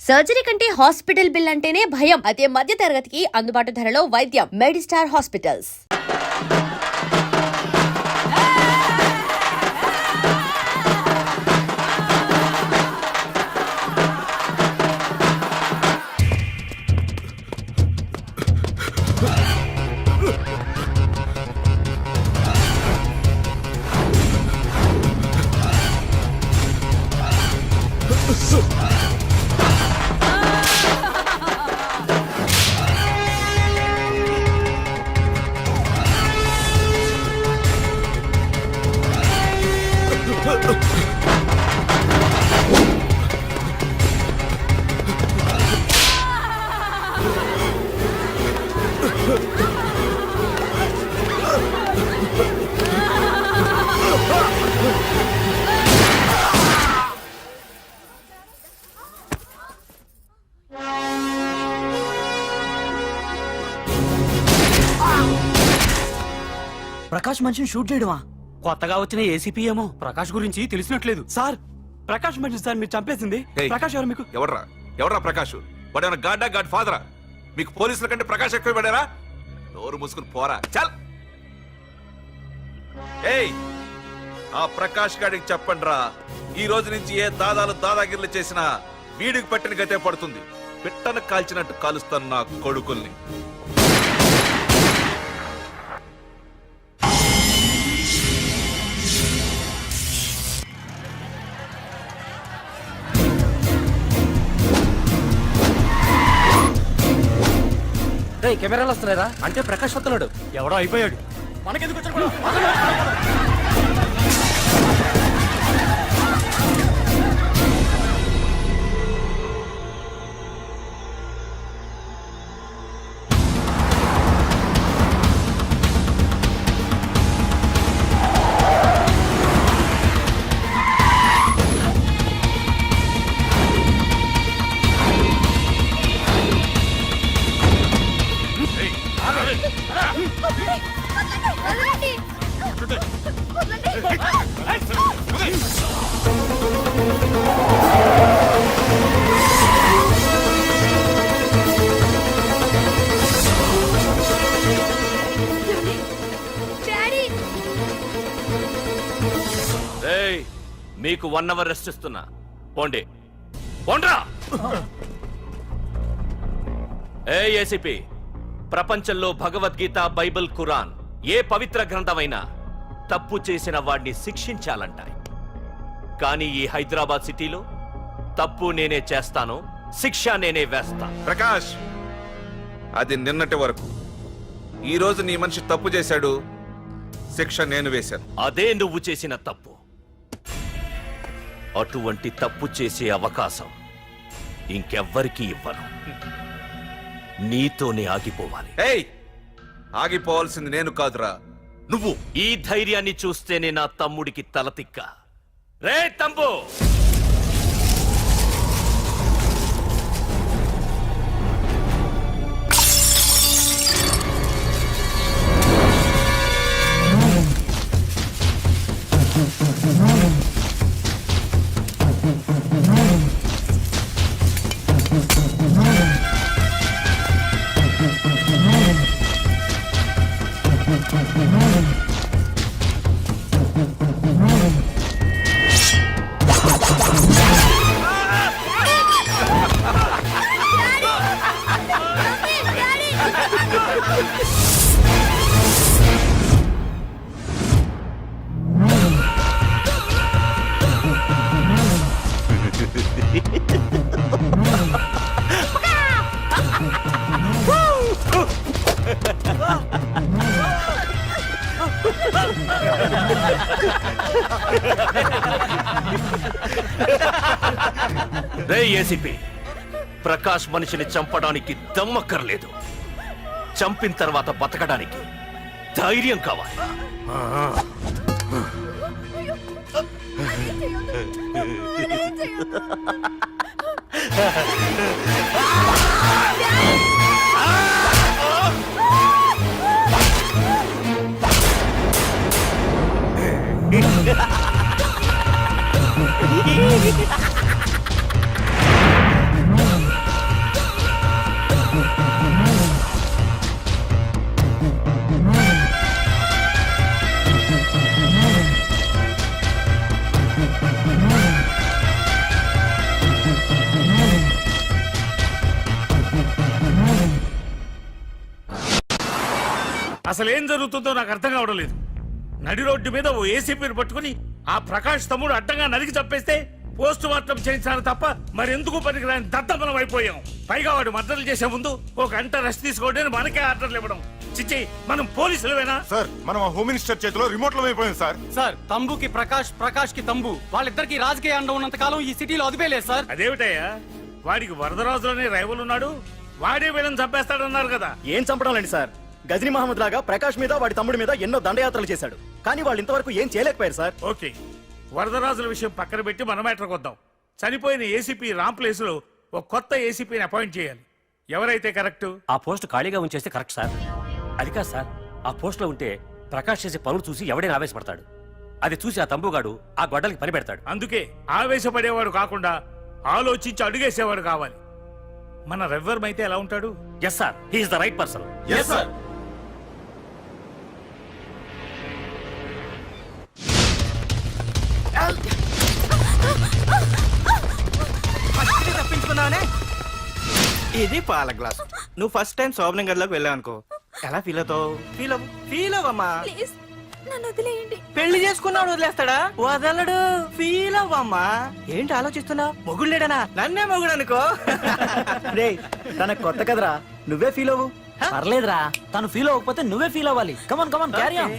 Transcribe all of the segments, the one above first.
Surgery కంటే hospital bill అంటేనే భయం. అదే మధ్య తరగతికి అందుబాటు ధరలో వైద్యం. Medistar hospitals. ప్రకాష్ మనిషిని షూట్ చేయడమా? కొత్తగా వచ్చిన ఏసీపీ ఏమో ప్రకాష్ గురించి తెలిసినట్లేదు. సార్, ప్రకాష్ మనిషి సార్ మీరు చంపేసింది. ప్రకాష్ ఎవరు మీకు? ఎవరా ప్రకాష్? వాడేమన్నా గాడ్ ఫాదరా? మీకు పోలీసుల కంటే ప్రకాష్ ఎక్కువ పడారా? నోరు మూసుకుని పోరా. చల్. ఏయ్, ఆ ప్రకాష్ గాడికి చెప్పండిరా, ఈ రోజు నుంచి ఏ దాదాగిర్లు చేసినా వీడికి పట్టిన గతే పడుతుంది. పిట్టను కాల్చినట్టు కాలుస్తాను నా కొడుకుల్ని. కెమెరాలు వస్తున్నారా? అంటే ప్రకాష్ వస్తున్నాడు. ఎవడో అయిపోయాడు. మనకెందుకు వచ్చాడు? మీకు 1 అవర్ రెస్ట్ ఇస్తున్నా. పోండి, పోండ్రా. ఏసీపీ, ప్రపంచంలో భగవద్గీత, బైబిల్, ఖురాన్ ఏ పవిత్ర గ్రంథమైనా తప్పు చేసిన వాడిని శిక్షించాలంటాయి. కానీ ఈ హైదరాబాద్ సిటీలో తప్పు నేనే చేస్తాను, శిక్ష నేనే వేస్తా. ప్రకాష్, అది నిన్నటి వరకు. ఈ రోజు నీ మనిషి తప్పు చేశాడు, శిక్ష నేను వేశాను. అదే నువ్వు చేసిన తప్పు. అటువంటి తప్పు చేసే అవకాశం ఇంకెవ్వరికీ ఇవ్వను. నీతోనే ఆగిపోవాలి. ఏయ్, ఆగిపోవాల్సింది నేను కాదురా, నువ్వు. ఈ ధైర్యాన్ని చూస్తేనే నా తమ్ముడికి తలతిక్క. రే తమ్ము, రే ఏసీపీ, ప్రకాష్ మనిషిని చంపడానికి దమ్మక్కర్లేదు, చంపిన తర్వాత బతకడానికి ధైర్యం కావాలి. అసలు ఏం జరుగుతుందో నాకు అర్థం కావడం లేదు. నడి రోడ్డు మీద ఓ ఏసీపీని పట్టుకుని ఆ ప్రకాష్ తమ్ముడు అడ్డంగా నరికి చంపేస్తే పోస్ట్ మార్టం చేయించాలి తప్ప మరెందుకు పనికిరాని దద్దమనం అయిపోయాం. పైగా వాడు మర్డర్లు చేసే ముందు ఒక గంట రెస్ట్ తీసుకోవడానికి మనకే ఆర్డర్లు ఇవ్వడం. చిచ్చి, మనం పోలీసులవేనా? సార్ మనం ఆ హోమ్ మినిస్టర్ చేతిలో రిమోట్ లో అయిపోయింది సార్. సార్ తంబుకి ప్రకాష్, ప్రకాష్ కి తంబు, వాళ్ళిద్దరికి రాజకీయ అండ ఉన్నంత కాలం ఈ సిటీలో అదిపేలేదు సార్. అదేమిటయ్యా, వాడికి వరదరాజులోనే రైవల్ ఉన్నాడు, వాడే వీళ్ళని చంపేస్తాడన్నారు కదా. ఏం చంపడం లేండి సార్. గజనీ మహమ్మద్ లాగా ప్రకాష్ మీద వాడి తమ్ముడి మీద ఎన్నో దండయాత్రలు చేశాడు, కానీ వాళ్ళు ఇంతవరకు ఏం చేయలేకపోయారు సార్. ఓకే, వరదరాజుల విషయం పక్కన పెట్టి మన మ్యాటర్కి వద్దాం. చనిపోయిన ఏసీపీ రామ్ ప్లేస్ లో ఒక కొత్త ఏసీపీని అపాయింట్ చేయాలి. ఎవరైతే కరెక్ట్? ఆ పోస్ట్ ఖాళీగా ఉంచేస్తే కరెక్ట్ సార్. అది కాదు సార్, ఆ పోస్ట్ లో ఉంటే ప్రకాష్ చేసే పనులు చూసి ఎవడైనా ఆవేశపడతాడు. అది చూసి ఆ తంబుగాడు ఆ గొడ్డలకి పని పెడతాడు. అందుకే ఆవేశపడేవాడు కాకుండా ఆలోచించి అడుగేసేవాడు కావాలి. మన రెవ్వరమైతే ఎలా ఉంటాడు? Yes sir, he's the right person. Yes sir. తప్పించుకున్నానే. ఇది పాల గ్లాస్. నువ్వు ఫస్ట్ టైం శోభనం గదిలోకి వెళ్ళావు అనుకో, ఎలా ఫీల్ అవుతావు? ఫీల్ అవ్వమ్మా. ప్లీజ్ నన్ను వదిలేయండి. పెళ్లి చేసుకున్నాడు వదిలేస్తాడా? వదలడు. ఫీల్ అవ్వమ్మా. ఏంటి ఆలోచిస్తున్నావు? మొగుడు లేడనా? నన్నే మొగుడు అనుకో. రే, తనకు కొత్త కదరా, నువ్వే ఫీల్ అవ్వు. పర్లేదురా, తను ఫీల్ అవ్వకపోతే నువ్వే ఫీల్ అవ్వాలి. Come on come on carry on.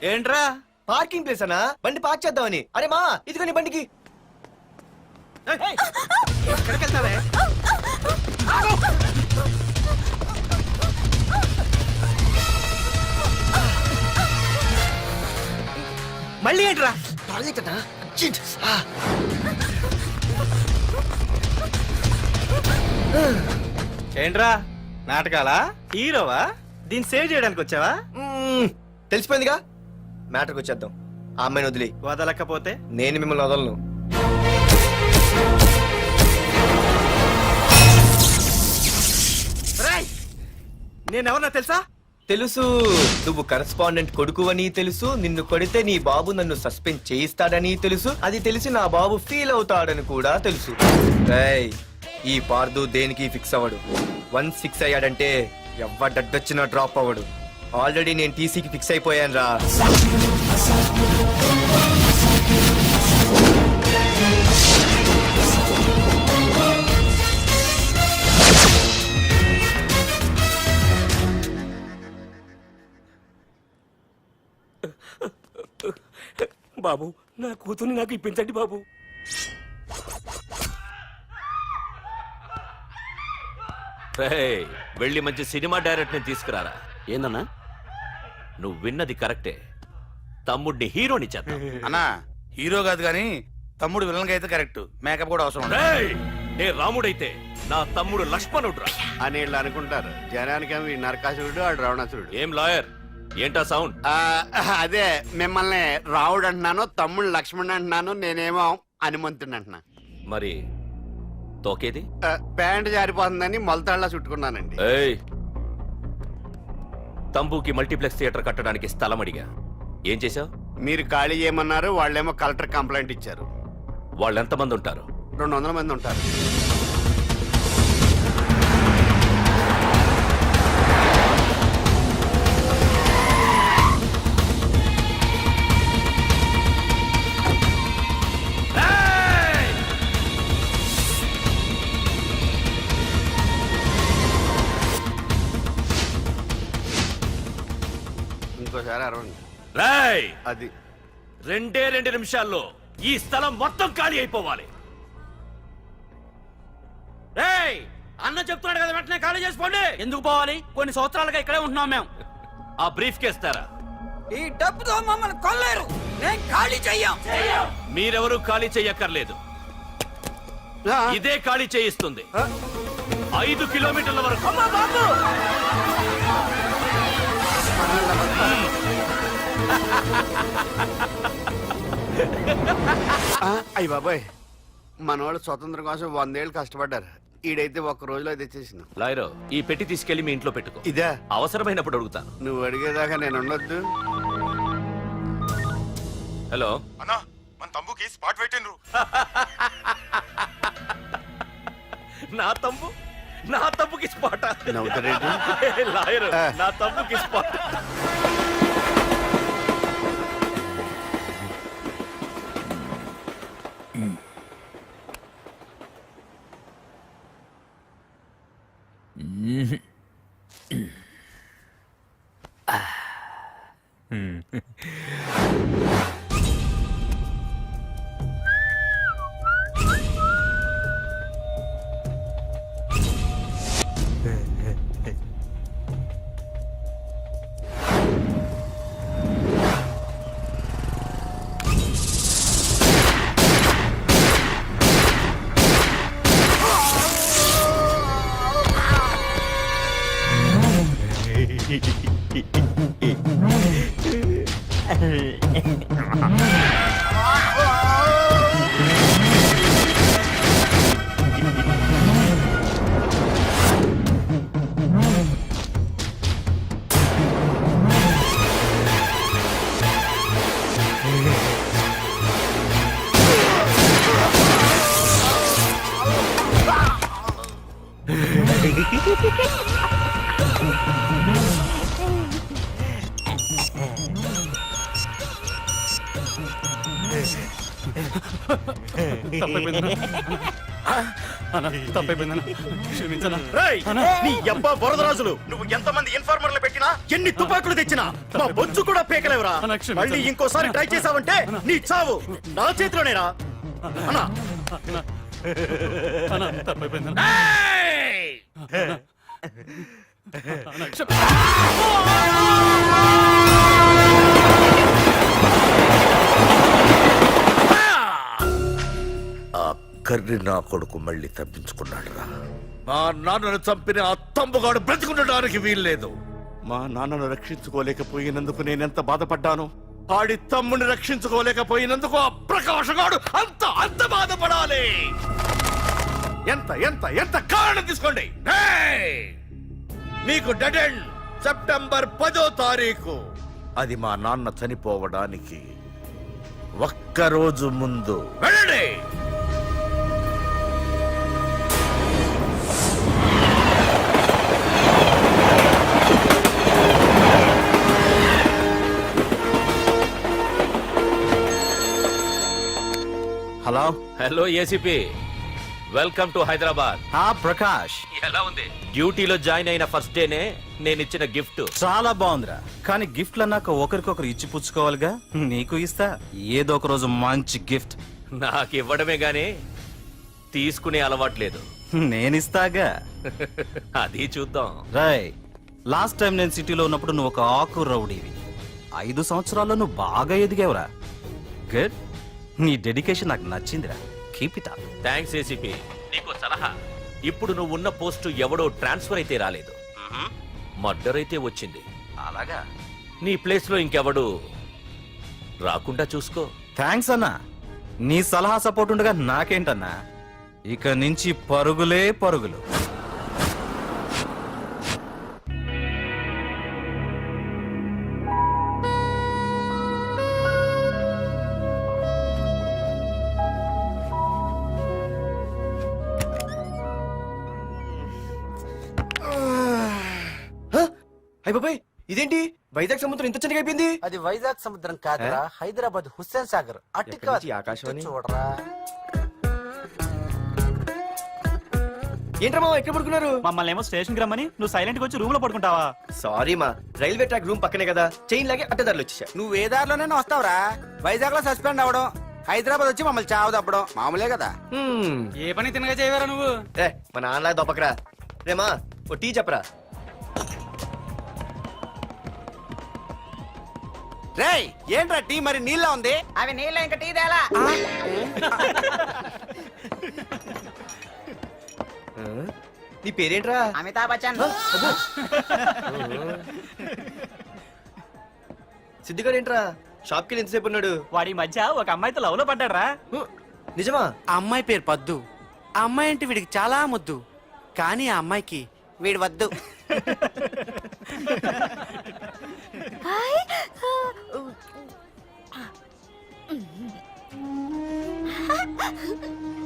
ఏంట్రా? పార్కింగ్ ప్లేస్ అన్నా, బండి పార్క్ చేద్దామని. అరే మా, ఇదిగో నీ బండికి. ఎక్కడికి వెళ్తావే? మళ్ళీ ఏంట్రా? ఏంట్రా నాటకాలా? హీరోవా? దీన్ని సేవ్ చేయడానికి వచ్చావా? తెలిసిపోయిందిగా, మ్యాటర్కి వచ్చేద్దాం. ఆ అమ్మాయిని వదిలి. వదలకపోతే నేను మిమ్మల్ని వదలను. నేనెవరన్నా తెలుసా? తెలుసు, నువ్వు కరెస్పాండెంట్ కొడుకువని తెలుసు. నిన్ను కొడితే నీ బాబు నన్ను సస్పెండ్ చేయిస్తాడని తెలుసు. అది తెలిసి నా బాబు ఫీల్ అవుతాడని కూడా తెలుసు. రేయ్, ఈ పార్దు దేనికి ఫిక్స్ అవ్వడు. 1 6 అయ్యాడంటే ఎవ్వడడ్డొచ్చినా డ్రాప్ అవ్వడు. ఆల్రెడీ నేను టీసీకి ఫిక్స్ అయిపోయాను రా. బాబు, నా కూతుర్ని నాకు ఇప్పించండి బాబు. వెళ్ళి మంచి సినిమా డైరెక్టర్ ని తీసుకురారా. ఏందన్నా, నువ్వు విన్నది కరెక్టే. తమ్ముడిని హీరోని చేద్దాం. అన్నా, హీరో కాదు కానీ తమ్ముడు విలన్ అయితే కరెక్ట్. మేకప్ కూడా అవసరం ఉండదు. నే రాముడైతే నా తమ్ముడు లక్ష్మణుడు రా అని వీళ్ళు అనుకుంటారు. జనానికి నరకాసురుడు ఆడు రావణాసురుడు. ఏం లాయర్, ఏంటా సౌండ్? అదే, మిమ్మల్ని రావుడు అంటున్నాను, తమ్ముడు లక్ష్మణ్ అంటున్నాను, నేనేమో హనుమంతుడు అంటున్నా. మరి తోకేది? ప్యాంట్ జారిపోతుందని మొలతాళ్ళ చుట్టుకున్నానండి. తంబుకి మల్టీప్లెక్స్ థియేటర్ కట్టడానికి స్థలం అడిగా. ఏం చేశావు? మీరు ఖాళీ చేయమన్నారు, వాళ్ళేమో కలెక్టర్ కంప్లైంట్ ఇచ్చారు. వాళ్ళు ఎంతమంది ఉంటారు? 200 మంది ఉంటారు. ఇంకోసారి అరవండి. అది 2 నిమిషాల్లో ఈ స్థలం మొత్తం ఖాళీ అయిపోవాలి. అన్న చెప్తున్నాడు కదా, వెంటనే ఖాళీ చేసుకోండి. ఎందుకు పోవాలి? కొన్ని సంవత్సరాలుగా ఇక్కడే ఉంటున్నాం మేము. ఆ బ్రీఫ్ కేస్తారా? ఈ డబ్బుతో మమ్మల్ని కొల్లేరు. నేను ఖాళీ చెయ్యం. మీరెవరూ ఖాళీ చెయ్యక్కర్లేదు. ఇదే ఖాళీ చేయిస్తుంది. 5 కిలోమీటర్ల వరకు. అయ్యి బాబాయ్, మనవాళ్ళు స్వతంత్రం కోసం 100 ఏళ్ళు కష్టపడ్డారు. ఈడైతే ఒక్క రోజులో తెచ్చేసిన. లాయరు, ఈ పెట్టి తీసుకెళ్లి మీ ఇంట్లో పెట్టుకో. ఇదే అవసరమైనప్పుడు అడుగుతాను. నువ్వు అడిగేదాకా నేను ఉండొద్దు. హలో అన్నా మన తమ్ముకి స్పాట్ పెట్టిండ్రు. నా తమ్ముకి స్పాట్. నవ్వుతారేంటి? లాయరు, నా తమ్ముకి స్పాట్. నీ అబ్బా వరదరాజులు, నువ్వు ఎంతమంది ఇన్ఫార్మర్లు పెట్టినా, ఎన్ని తుపాకులు తెచ్చినా మా బొచ్చు కూడా పేకలేవురా. మళ్ళీ ఇంకోసారి ట్రై చేసావంటే నీ చావు నా చేతిలోనేరా. అన్నా కర్రి నా కొడుకు మళ్ళీ తప్పించుకున్నాడు రా. మా నాన్నను చంపిన ఆ తంబుగాడు బ్రతికుండడానికి వీల్లేదు. మా నాన్నను రక్షించుకోలేకపోయినందుకు నేనెంత బాధపడ్డాను. ఆడి తమ్ముని రక్షించుకోలేకపోయినందుకు ఆ ప్రకాశగాడు అంత బాధపడాలి. ఎంత ఎంత ఎంత కారణం తీసుకోండి. మీకు డెడ్ ఎండ్ సెప్టెంబర్ 10వ తారీఖు. అది మా నాన్న చనిపోవడానికి ఒక్కరోజు ముందు. వెళ్ళండి. Hello hello ACP, welcome to Hyderabad. Prakash, ఎలా ఉంది? డ్యూటీలో జాయిన్ అయిన ఫస్ట్ డేనే నేను ఇచ్చిన గిఫ్ట్. చాలా బాగుందిరా. కానీ గిఫ్ట్లు అన్నాక ఒకరికొకరు ఇచ్చి పుచ్చుకోవాలిగా. నీకు ఇస్తా ఏదో ఒక రోజు మంచి గిఫ్ట్. నాకు ఇవ్వడమే గానీ తీసుకునే అలవాట్లేదు. నేనిస్తాగా. అది చూద్దాం. రాయ్, లాస్ట్ టైం నేను సిటీలో ఉన్నప్పుడు నువ్వు ఒక ఆకు రౌడీవి. 5 సంవత్సరాల్లో నువ్వు బాగా ఎదిగావురా. గుడ్. నీ డెడికేషన్ నాకు నచ్చిందిరా. Keep it up. Thanks ACP. నీకు సలహా. ఇప్పుడు నువ్వు ఉన్న పోస్టు ఎవడో ట్రాన్స్ఫర్ అయితే రాలేదు, మర్డర్ అయితే వచ్చింది. అలాగా? నీ ప్లేస్ లో ఇంకెవడు రాకుండా చూసుకో. థ్యాంక్స్ అన్నా. నీ సలహా సపోర్ట్ ఉండగా నాకేంటన్నా. ఇక నుంచి పరుగులే పరుగులు. బాబాయ్, ఇదేంటి వైజాగ్ సముద్రం ఇంత చిన్నగా అయిపోయింది? అది వైజాగ్ సముద్రం కాదురా, హైదరాబాద్ హుస్సేన్ సాగర్. ఎక్కడి నుంచి ఆకాశవాణి? చూడరా. ఏంట్రా మా ఎక్కడ పడుకున్నారు? మమ్మల్ని ఏమో స్టేషన్ కి రమ్మని నువ్వు సైలెంట్ గా వచ్చి రూమ్ లో పడుకుంటావా? సారీ మా, రైల్వే ట్రాక్ రూమ్ పక్కనే కదా, చైన్ లాగే అడ్డదారులు వచ్చేసా. నువ్వు ఏ దారిలోనే వస్తావురా. వైజాగ్ లో సస్పెండ్ అవడం, హైదరాబాద్ వచ్చి మమ్మల్ని చావు తప్పడం మామూలే కదా. ఏ పని తినగా చేయవరా నువ్వు? మా నాన్నలా దొప్పకరా. రేమా ఓ టీ చెప్పరా. రేయ్ ఏంట్రా టీ మరి నీళ్ళ ఉంది? అవి నీళ్ళు ఇంకా టీ తేలా. నీ పేరేంట్రా? అమితాబ్ బచ్చన్. సిద్ధిగాడు ఏంట్రా షాప్కి వెళ్ళి ఎంతసేపు ఉన్నాడు? వాడి మధ్య ఒక అమ్మాయితో లవ్ లో పడ్డాడ్రా. నిజమా? ఆ అమ్మాయి పేరు పద్దు. ఆ అమ్మాయి అంటే వీడికి చాలా ముద్దు, కానీ ఆ అమ్మాయికి వీడు వద్దు.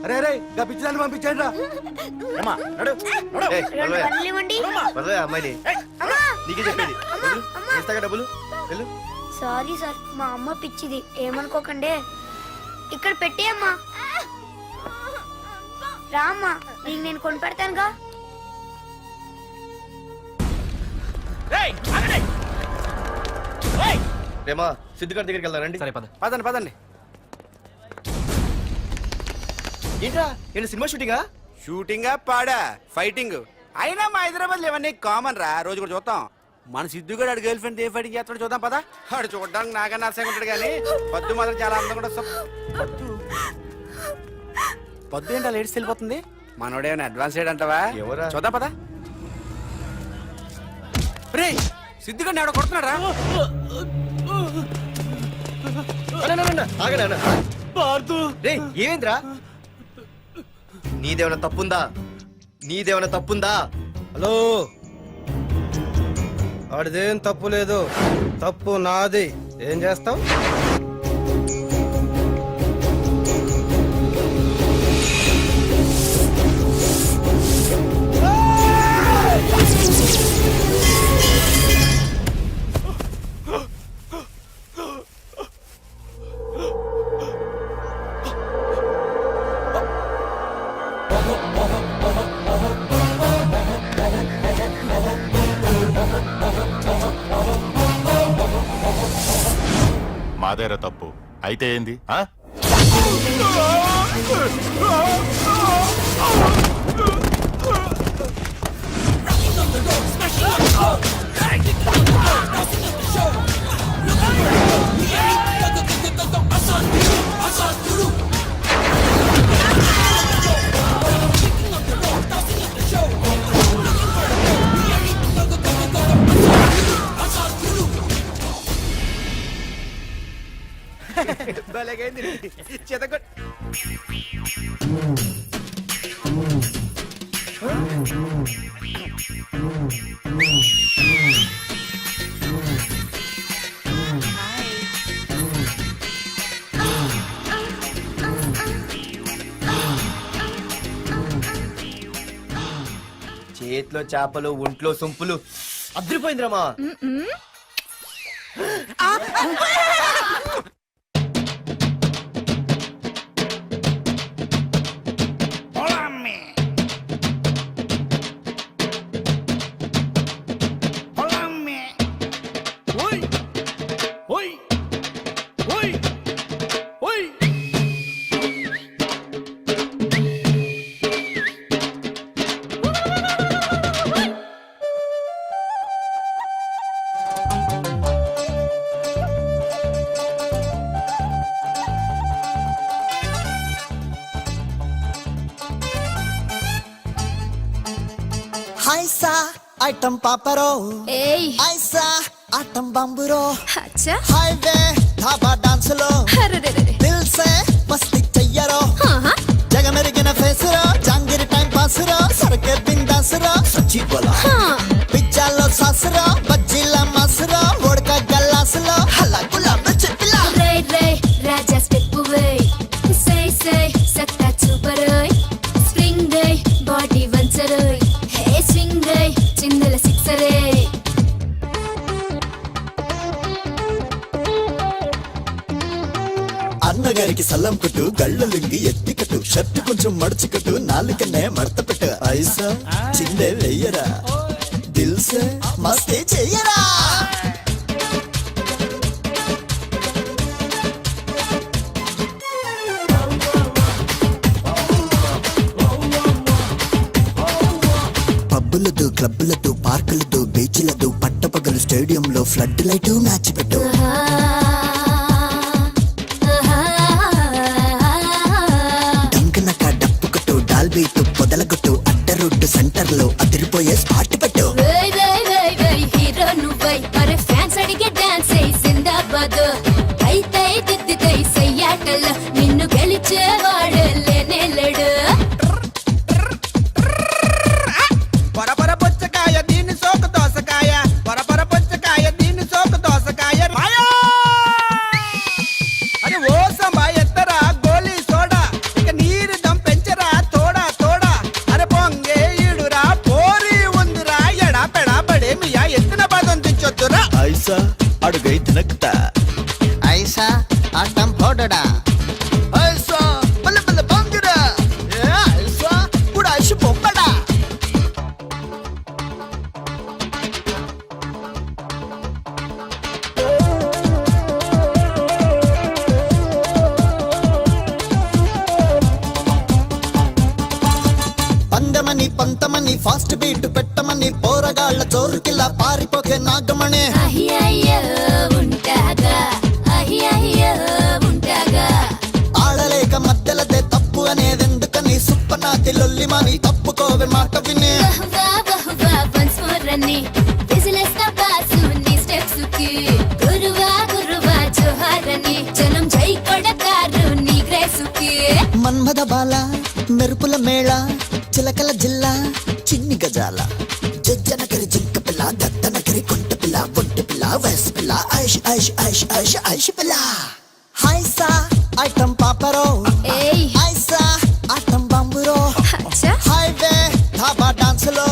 అరే రే గా పిచ్చిదాన్ని పంపించండి రా. ఏయ్, వదలవే. వదలవే ఆ అమ్మాయిని. నీకే చెప్పేది. వదలు. ఇస్తాగా డబ్బులు వెళ్ళు. సారీ సార్, మా అమ్మ పిచ్చిది, ఏమనుకోకండి. ఇక్కడ పెట్టేయమ్మా. రామ్మా, నీకు నేను కొని పెడతానుగా. రేమా సిద్ధిగాడి దగ్గరికి వెళ్దానండి. సరే పద. పదండి పదండి. ఏంట్రా ఏంటి సినిమా షూటింగా? షూటింగా పాడా ఫైటింగ్ అయినా మా హైదరాబాద్ ఇవన్నీ కామన్ రా, రోజు కూడా చూద్దాం. మన సిద్ధు కూడా గర్ల్ ఫ్రెండ్ ఏ ఫైటింగ్ చేస్తాడు చూద్దాం పదా. ఆడు చూడడానికి నాకన్నా అసహ్యంగా ఉంటాడు కానీ పద్దు మాత్రం చాలా అందంగా కూడా. పద్దు ఏంటా లేడీస్ వెళ్ళిపోతుంది? మనోడేమైనా అడ్వాన్స్ అంటావా? ఎవరా? చూద్దాం పదా. రే సిద్ధు గారిని ఎవడో కొడుతున్నాడు రా. రే ఏమేంద్రా? నీదేమైనా తప్పుందా? నీదేమైనా తప్పుందా? హలో, ఆడిదేం తప్పు లేదు, తప్పు నాది. ఏం చేస్తాం? మాదేరా తప్పు అయితే ఏంది? చేతిలో చేపలు, ఒంట్లో సొంపులు. అదిరిపోయిందిరామా. ఐసా ఐటం పాపరో, ఏయ్ ఐసా ఆటం బంబురో, అచ్చా హైవే ధాబా డాన్స్ లో అరెరెరెరె. దిల్ సే మస్తి చెయ్యరో, ఆహా. జగమెరిగిన ఫేస్ రో, జాంగిరి టైం పాస్ రో, సరకే బిందాస్ రో, సచ్చి బోలా హా. పిజ్జాలో సాస్ రో, బజ్జీల మాస్ రో, ఓడక గల్లాస్ లో హల్లా గులాబ్ చెప్పిలా. రే రే రాజా స్టెప్ వే, సే సే సత్తా చూపరోయ్, స్ప్రింగ్ డే బాడీ వంచరోయ్, హే స్వింగ్ డే చిందల సిక్సరే. అన్నగారికి సల్లం కొట్టు, గళ్ళ లుంగి ఎత్తి కట్టు, షర్ట్ కొంచెం మడుచు కట్టు, నాలుకనే మడత పెట్టు, ఐసా చిందే వెయ్యరా, దిల్ సే మస్తే చెయ్యరా. పబ్బులతో క్లబ్బులతో పార్కులతో బీచ్లతో పట్టపగలు స్టేడియంలో ఫ్లడ్ లైట్ మ్యాచ్ పెట్టు. ఆహా. థియేటర్ లో అదిరిపోయే స్పాట్ పెట్టు వేయ్ వేయ్ వేయ్ వేయ్ హీరో నువ్వై అరే ఫ్యాన్స్ అడిగే డాన్స్ అయి జిందాబాద్ అయితే దిద్దితే సయ్యాటల్ నిన్ను గెలిచేవాడు లేనే లేడు పరపర పుచ్చకాయ దీన్ని సోకు దోసకాయ పరపర పుచ్చకాయ దీన్ని సోకు దోసకాయ మాయా! అరే ఓ సంబా ఎత్తరా గోలీ సోడా ఇక నీరు దం పెంచరా తోడా తోడా అరే పొంగే ఈడురా పోరి ఉందిరా ఎడా పెడా పడే మియా ఎత్తున పదం దించొద్దురా ఐసా అడుగై తినకుతా ఐసా అట్టం పోడడా ఐసా బల్ల బల్ల బంగిరా ఏ ఐసా కూడా ఐసు బొమ్మడా పందమని పంతమని ఫాస్ట్ బీట్ పెట్టమని పోరగాళ్ళ చోరుకిలా పారిపోకే నాగమణి అయ్యయ్యో ఉంటాగా అయ్యయ్యో ఉంటాగా ఆడలేక మధ్యలదే తప్పు అనేదెందుకని సుప్పనాతి లొల్లిమని తప్పుకోవే మాట విని బహువా బహువా వన్స్ మోర్ అని విజిలేస్తా బాసు నీ స్టెప్స్ కి గురువా గురువా జోహార్ అని జనం జై కొడతారు నీ గ్రేస్ కి మన్మద బాల మెరుపుల మేళ చిలకల జిల్లా చిన్ని గజాల జజ్జనకరి జింక పిల్ల దత్తనకరి కొంట పిల్ల ఒంటి పిల్ల వయసు పిల్ల ఐష్ ఐష్ ఐష్ ఐష్ ఐష్ పిల్ల హాయ్ సా ఐటం పాపరో ఏయ్ ఐసా ఆటం బాంబురో అచ్చా హైవే ధాబా డాన్స్ లో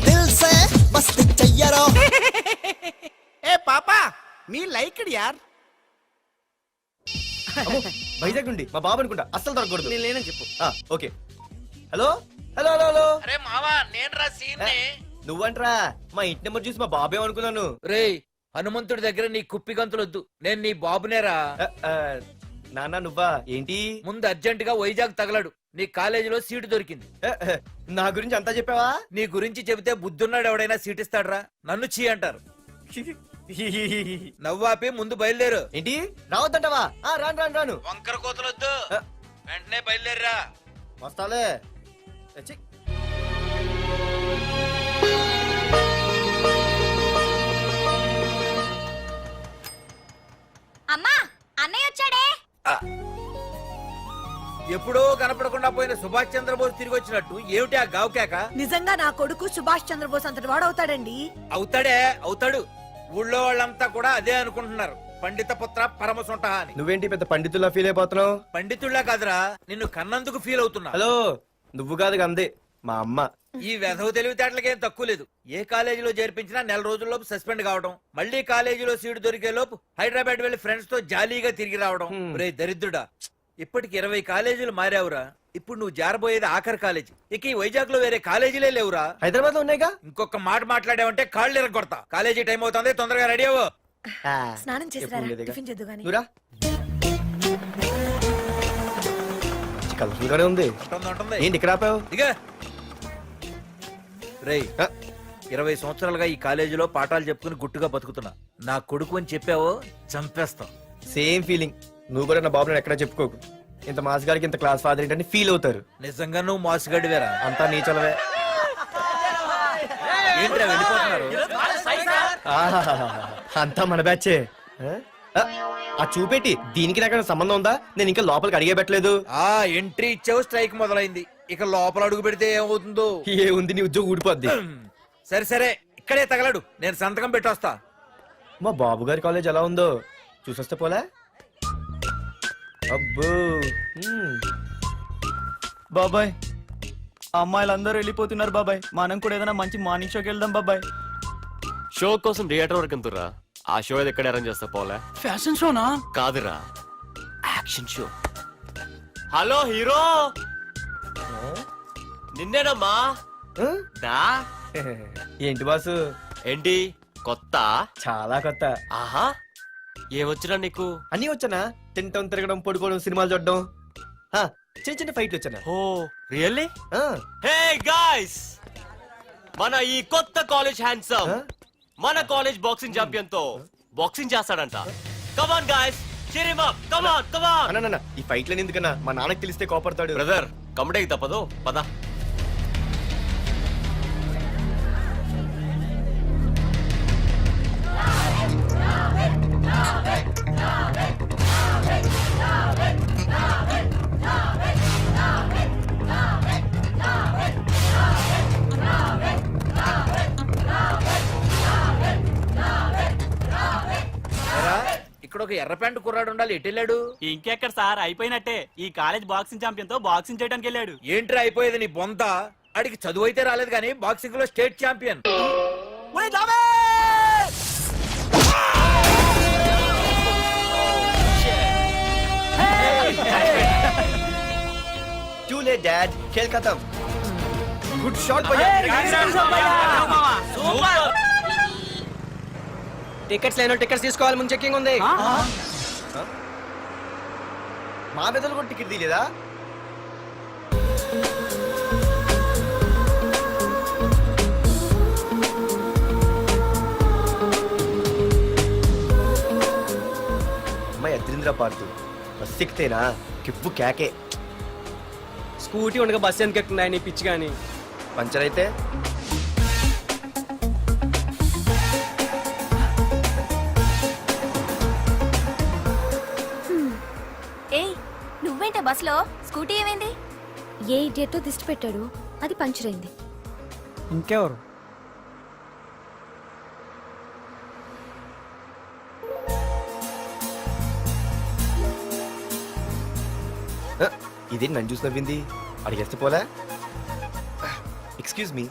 దిల్ సే మస్తి చెయ్యరో ఏ పాపా మీ లైక్డ్ యార్ వైజాగ్ నుండి మా బాబు అనుకుంటా అస్సలు దొరకకూడదు నేను లేనని చెప్పు okay hello hello hello hello అరే మావా నేను రా సీన్ నువ్వంట్రా మా ఇంటి నెంబర్ చూసి మా బాబే అనుకున్నాను రేయ్ హనుమంతుడి దగ్గర నీ కుప్పి గంతులొద్దు నేను నీ బాబునేరా నాన్న నువ్వా ఏంటి ముందు అర్జెంట్ గా వైజాగ్ తగలడు నీ కాలేజీలో సీటు దొరికింది నా గురించి అంతా చెప్పావా నీ గురించి చెబితే బుద్ధున్నాడు ఎవడైనా సీట్ ఇస్తాడ్రా నన్ను చీ అంటారు నవ్వాపి ముందు బయలుదేరు ఏంటి రావద్దంటావా రాను రాను రాను వంకర కోతలొద్దు వెంటనే బయలుదేరరా వస్తాలే ఛీ. అమ్మా అన్నయ్య వచ్చాడే ఎప్పుడో కనపడకుండా పోయిన సుభాష్ చంద్రబోస్ తిరిగి వచ్చినట్టు ఏమిటి ఆ గావుకేక నిజంగా నా కొడుకు సుభాష్ చంద్రబోస్ అంతటి వాడు అవుతాడండి అవుతాడే అవుతాడు ఊళ్ళో వాళ్ళంతా కూడా అదే అనుకుంటున్నారు పండిత పుత్ర పరమసుంట అని నువ్వేంటి పెద్ద పండితుల్లా ఫీల్ అయిపోతున్నావు పండితుళ్ళ కాదురా నిన్ను కన్నందుకు ఫీల్ అవుతున్నా హలో నువ్వు కాదు అందే మా అమ్మ ఈ వెధవ తెలివితేటలకేం తక్కువ లేదు ఏ కాలేజీలో చేర్పించినా నెల రోజుల్లోపు సస్పెండ్ కావడం మళ్ళీ కాలేజీలో సీటు దొరికే లోపు హైదరాబాద్ వెళ్లి ఫ్రెండ్స్ తో జాలీగా తిరిగి రావడం రే దరిద్రుడా ఇప్పటికి 20 కాలేజీలు మారావురా ఇప్పుడు నువ్వు జారబోయేది ఆఖరి కాలేజీ ఇక ఈ వైజాగ్ లో వేరే కాలేజీలే లేవురా హైదరాబాద్ లో ఉన్నాయిగా ఇంకొక మాట మాట్లాడావంటే కాళ్ళు ఎరగొడతా కాలేజీ టైం అవుతుంది తొందరగా రెడీ అవ్వు స్నానం చేసి ఎప్పుడు ఉండేదిగా. టిఫిన్ చేద్దు గాని నువ్వురా కలర్ఫుల్ గానే ఉంది ఉంటుంది. ఏంటి ఇక్కడ ఆపావు దిగా రేయ్ 20 సంవత్సరాలుగా ఈ కాలేజీలో పాఠాలు చెప్పుకుని గుట్టుగా బతుకుతున్నా నా కొడుకు అని చెప్పావో చంపేస్తాం సేమ్ ఫీలింగ్ నువ్వు కూడా నా బాబు నేను ఎక్కడా చెప్పుకోకు ఇంత మాస్ గారికి ఇంత క్లాస్ ఫాదర్ ఏంటని ఫీల్ అవుతారు నిజంగా నువ్వు మోసగాడివేరా అంతా నీచలవే ఏంట్రా వెళ్ళిపోతున్నారు ఆహాహాహా. అంతా మన బ్యాచే ఆ చూపెట్టి దీనికి నాకు సంబంధం ఉందా నేను ఇంకా లోపలికి అడిగే పెట్టలేదు ఆ ఎంట్రీ ఇచ్చావు స్ట్రైక్ మొదలైంది ఇక లోపల అడుగు పెడితే ఏమవుతుందో ఏ ఉంది నీ ఉద్యోగం ఊడిపోద్ది సరే సరే ఇక్కడే తగలడు నేను సంతకం పెట్టొస్తా మా బాబు గారి కాలేజ్ ఎలా ఉందో చూసొస్తే పోలే అబ్బో బాబాయ్ అమ్మాయిలందరూ వెళ్ళిపోతున్నారు బాబాయ్ మనం కూడా ఏదైనా మంచి మార్నింగ్ షోకి వెళ్దాం బాబాయ్ షో కోసం థియేటర్ వరకు ఎంతురా ఆ షో ఏది ఎక్కడ అరేంజ్ చేస్తా పోలే ఫ్యాషన్ షోనా కాదురా యాక్షన్ షో హలో హీరో నిన్నేనమ్మా ఆ? దా ఏంటి బాసు ఏంటి కొత్త చాలా కొత్త ఆహా ఏమొచ్చినా నీకు అన్నీ వచ్చానా తింటం తిరగడం పడుకోవడం సినిమాలు చూడడం ఆ, చిన్న చిన్న ఫైట్లు వచ్చానా ఓ రియల్లీ ఆ, హే గాయ్స్ మన ఈ కొత్త కాలేజ్ హ్యాండ్సమ్ ఆ? మన కాలేజ్ బాక్సింగ్ ఛాంపియన్ తో బాక్సింగ్ చేస్తాడంట come on guys cheer him up కమాన్ అన్న ఈ ఫైట్లని ఎందుకన్నా మా నాన్నకి తెలిస్తే కోపడతాడు బ్రదర్ కమడేకి తప్పదు పద ఇక్కడ ఒక ఎర్ర ప్యాంటు కుర్రాడు ఉండాలి, ఎటు వెళ్ళాడు? ఇంకెక్కడ సార్, అయిపోయినట్టే. ఈ కాలేజ్ బాక్సింగ్ ఛాంపియన్ తో బాక్సింగ్ చేయడానికి వెళ్ళాడు. ఏంట్రా అయిపోయేది నీ బొంత? అడిగి చదువు అయితే రాలేదు కానీ బాక్సింగ్ లో state champion. Too late, Dad. खेल खत्म. Good shot, भैया. టికెట్స్ లేనో టికెట్స్ తీసుకోవాలి, ముందు చెక్కింగ్ ఉంది. మా పెద్దలు కూడా టికెట్ తీయలేదా? అమ్మాయి అద్రింద్ర పార్తు బస్ ఎక్కితేనా కిప్పు కేకే. స్కూటీ ఉండగా బస్సు ఎందుకు ఎక్కుతున్నాయి నీ పిచ్చి కానీ. పంచర్ అయితే ఏయ్ నువ్వేంటే బస్సులో? స్కూటీ ఏమైంది? ఏ ఇడియట్ దిష్టి పెట్టాడు, అది పంచర్ అయింది. ఇంకెవరు? ఇదేంటి నన్ను చూసి నవ్వింది? అడిగేస్తే పోలే. ఎక్స్క్యూజ్ మీ,